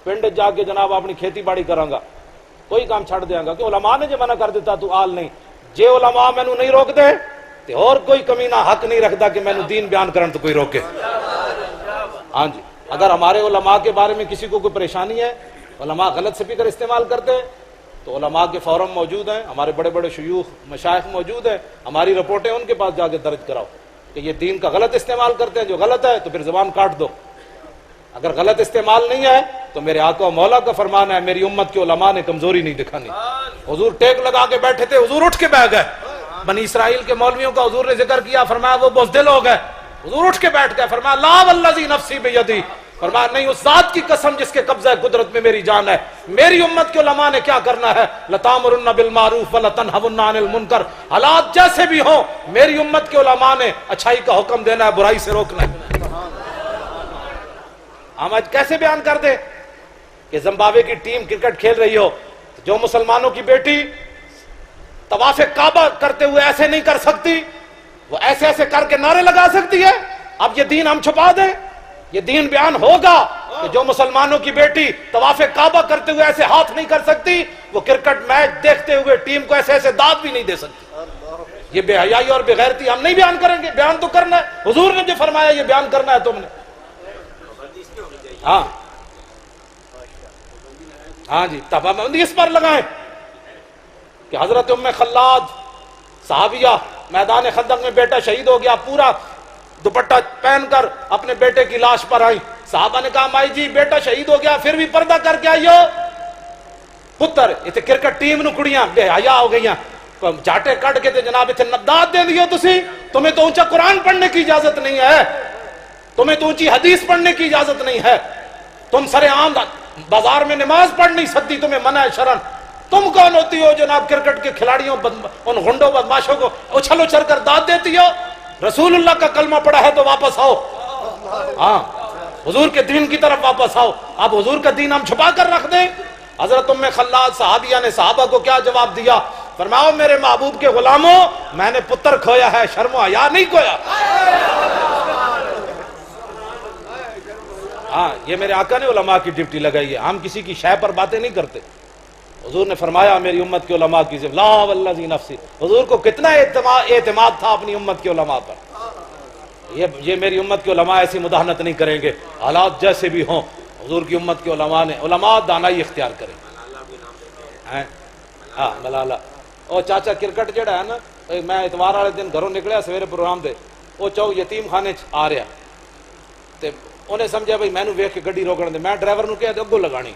پنڈ جا کے جناب اپنی کھیتی باڑی کراں گا، کوئی کام چھڑ دیاں گا کہ علماء نے جو منع کر دیتا تو آل نہیں، جے علماء مینوں نہیں روک دے تے اور کوئی کمینہ حق نہیں رکھدا کہ مینوں دین بیان کرن تو کوئی روکے۔ ہاں جی، اگر ہمارے علماء کے بارے میں کسی کو کوئی پریشانی ہے، علماء غلط سپیکر استعمال کرتے ہیں تو علماء کے فورم موجود ہیں، ہمارے بڑے بڑے شیوخ مشائخ موجود ہیں، ہماری رپورٹیں ان کے پاس جا کے درج کراؤ کہ یہ دین کا غلط استعمال کرتے ہیں، جو غلط ہے تو پھر زبان کاٹ دو۔ اگر غلط استعمال نہیں ہے تو میرے آقا و مولا کا فرمان ہے میری امت کے علماء نے کمزوری نہیں دکھانی۔ حضور ٹیک لگا کے بیٹھے تھے، حضور اٹھ کے بیٹھ گئے، بنی اسرائیل کے مولویوں کا حضور نے ذکر کیا، فرمایا وہ بزدل ہو گئے، حضور اٹھ کے بیٹھ گئے، فرمایا لا والذی نفسی بیدی، فرمایا نہیں اس ذات کی قسم جس کے قبضہ قدرت میں میری جان ہے، میری امت کے علماء نے کیا کرنا ہے، لتامرن بالمعروف ولتنہون عن المنکر، حالات جیسے بھی ہوں میری امت کے علماء نے اچھائی کا حکم دینا ہے، برائی سے روکنا ہے۔ ہم آج کیسے بیان کر دیں کہ زمبابوے کی ٹیم کرکٹ کھیل رہی ہو، جو مسلمانوں کی بیٹی طواف کعبہ کرتے ہوئے ایسے نہیں کر سکتی، وہ ایسے ایسے کر کے نعرے لگا سکتی ہے، اب یہ دین ہم چھپا دیں؟ یہ دین بیان ہوگا کہ جو مسلمانوں کی بیٹی طواف کعبہ کرتے ہوئے ایسے ہاتھ نہیں کر سکتی، وہ کرکٹ میچ دیکھتے ہوئے ٹیم کو ایسے ایسے داد بھی نہیں دے سکتی۔ یہ بے حیائی اور بے غیرتی ہم نہیں بیان کریں گے، بیان تو کرنا ہے، حضور نے جو فرمایا یہ بیان کرنا ہے تم نے۔ ہاں ہاں جی، پابندی اس پر لگائیں کہ حضرت ام خلاد صحابیہ میدان خندق میں بیٹا شہید ہو گیا، پورا دوپٹہ پہن کر اپنے بیٹے کی لاش پر آئی، صحابہ نے کہا مائی جی بیٹا شہید ہو گیا پھر بھی پردہ کر کے آئیو، پتر اتنے کرکٹ ٹیم نو کڑیاں بے حیا ہو گئیاں، جاٹے کٹ کے تے جناب اتنے نداد دے دیو تسی، تمہیں تو اونچا قرآن پڑھنے کی اجازت نہیں ہے، تمہیں تو اونچی حدیث پڑھنے کی اجازت نہیں ہے، تم سر عام بازار میں نماز پڑھ نہیں سکتی، تمہیں منع ہے شرن، تم کون ہوتی ہو جناب کرکٹ کے کھلاڑیوں ان غنڈوں بدماشوں کو اچھل اچھل کر داد دیتی ہو؟ رسول اللہ کا کلمہ پڑھا ہے تو واپس آؤ، ہاں حضور کے دین کی طرف واپس آؤ، اب حضور کا دین ہم چھپا کر رکھ دیں؟ حضرت ام خلاد صحابیہ نے صحابہ کو کیا جواب دیا؟ فرماؤ میرے محبوب کے غلاموں میں نے پتر کھویا ہے، شرم و حیا نہیں کھویا۔ ہاں یہ میرے آقا نے علماء کی ڈیوٹی لگائی ہے، ہم کسی کی شے پر باتیں نہیں کرتے۔ حضور نے فرمایا میری امت کے علماء کی لا والذی نفسی، حضور کو کتنا اعتماد تھا اپنی امت کے علماء پر، یہ میری امت کے علماء ایسی مداحنت نہیں کریں گے، حالات جیسے بھی ہوں۔ حضور کی امت کے علماء دانائی اختیار کریں۔ ہاں ملالہ او چاچا کرکٹ جڑا ہے نا، میں اتوار والے دن گھروں نکلیا سویرے پروگرام دے، وہ چاہو یتیم خانے آ رہا تے انہیں سمجھا بھائی میں ویکھ کے گڈی روکن دے، میں ڈرائیور نو کہا اگوں لگانی،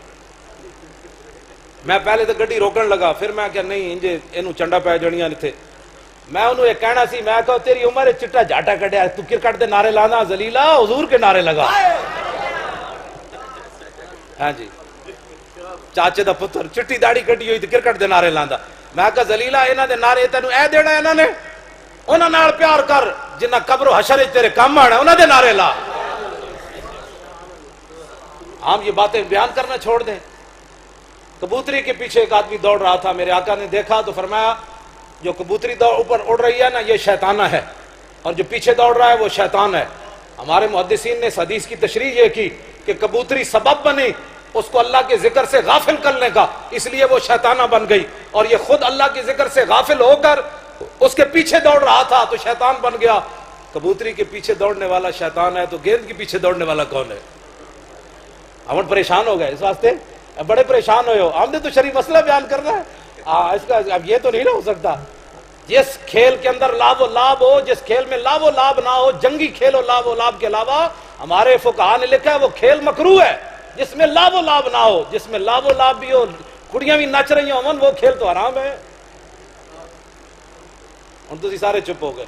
میں پہلے تو گڈی روکن لگا، پھر میں کہ نہیں انجے اینو چنڈا پی جانیاں تھے، میں انہوں یہ کہنا سی، میں کہا تیری عمر چٹا جھاٹا کڈیا، تو کرکٹ دے نعرے لانا ذلیلا، حضور کے نعرے لگا۔ ہاں جی، چاچے دا پتر چٹی داڑھی کٹی ہوئی تو کرکٹ دے نعرے لاندا، میں کہا ذلیلا انہاں دے نعرے تینوں اے دینا انہاں نے، انہاں نال پیار کر جنہاں قبر و حشر وچ تیرے کام آنا، انہاں دے نعرے لا۔ ہم یہ باتیں بیان کرنا چھوڑ دیں۔ کبوتری کے پیچھے ایک آدمی دوڑ رہا تھا، میرے آقا نے دیکھا تو فرمایا جو کبوتری اوپر اڑ رہی ہے نا یہ شیطانہ ہے، اور جو پیچھے دوڑ رہا ہے وہ شیطان ہے۔ ہمارے محدثین نے اس حدیث کی تشریح یہ کی کہ کبوتری سبب بنی اس کو اللہ کے ذکر سے غافل کرنے کا، اس لیے وہ شیطانہ بن گئی، اور یہ خود اللہ کے ذکر سے غافل ہو کر اس کے پیچھے دوڑ رہا تھا تو شیطان بن گیا۔ کبوتری کے پیچھے دوڑنے والا شیطان ہے تو گیند کے پیچھے دوڑنے والا کون ہے؟ ہم پریشان ہو گئے، اس واسطے بڑے پریشان ہوئے ہو، ہم نے تو شریف مسئلہ بیان کرنا ہے، اس کا اب یہ تو نہیں نہ ہو سکتا۔ جس کھیل کے اندر لاب و لاب ہو، جس کھیل میں لاب و لاب نہ ہو، جنگی کھیل و لاب و لاب کے علاوہ ہمارے فقہاء نے لکھا ہے وہ کھیل مکروہ ہے جس میں لاب و لاب نہ ہو، جس میں لاب و لاب بھی ہو، کڑیاں بھی نچ رہی ہوں وہ کھیل تو حرام ہے. ہن تسی سارے چپ ہو گئے.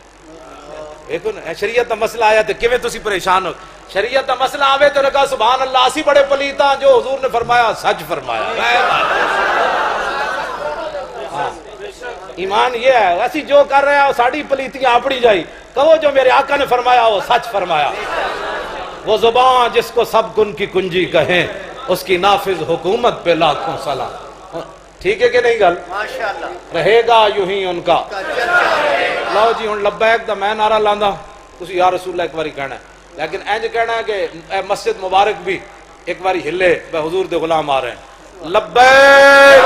دیکھو نا شریعت دا مسئلہ آیا تو کیویں تسی پریشان ہو. شریعت دا مسئلہ آوے تو نے کہا سبحان اللہ اسی بڑے پلیت ہاں جو حضور نے فرمایا سچ فرمایا. ایمان یہ ہے اسی جو کر رہے ہیں ساڑی پلیتیاں اپڑی جائی کہو جو میرے آقا نے فرمایا وہ سچ فرمایا. وہ زبان جس کو سب گن کی کنجی کہیں اس کی نافذ حکومت پہ لاکھوں سلام. ٹھیک ہے کہ نہیں گل؟ رہے گا یوں ہی ان کا. لو جی ہن لبیک دا میں نعرہ لاندا تسی یا رسول اللہ ایک باری کہنا ہے لیکن اینج کہنا ہے کہ اے مسجد مبارک بھی ایک باری ہلے بے حضور دے غلام آ رہے ہیں. لبیک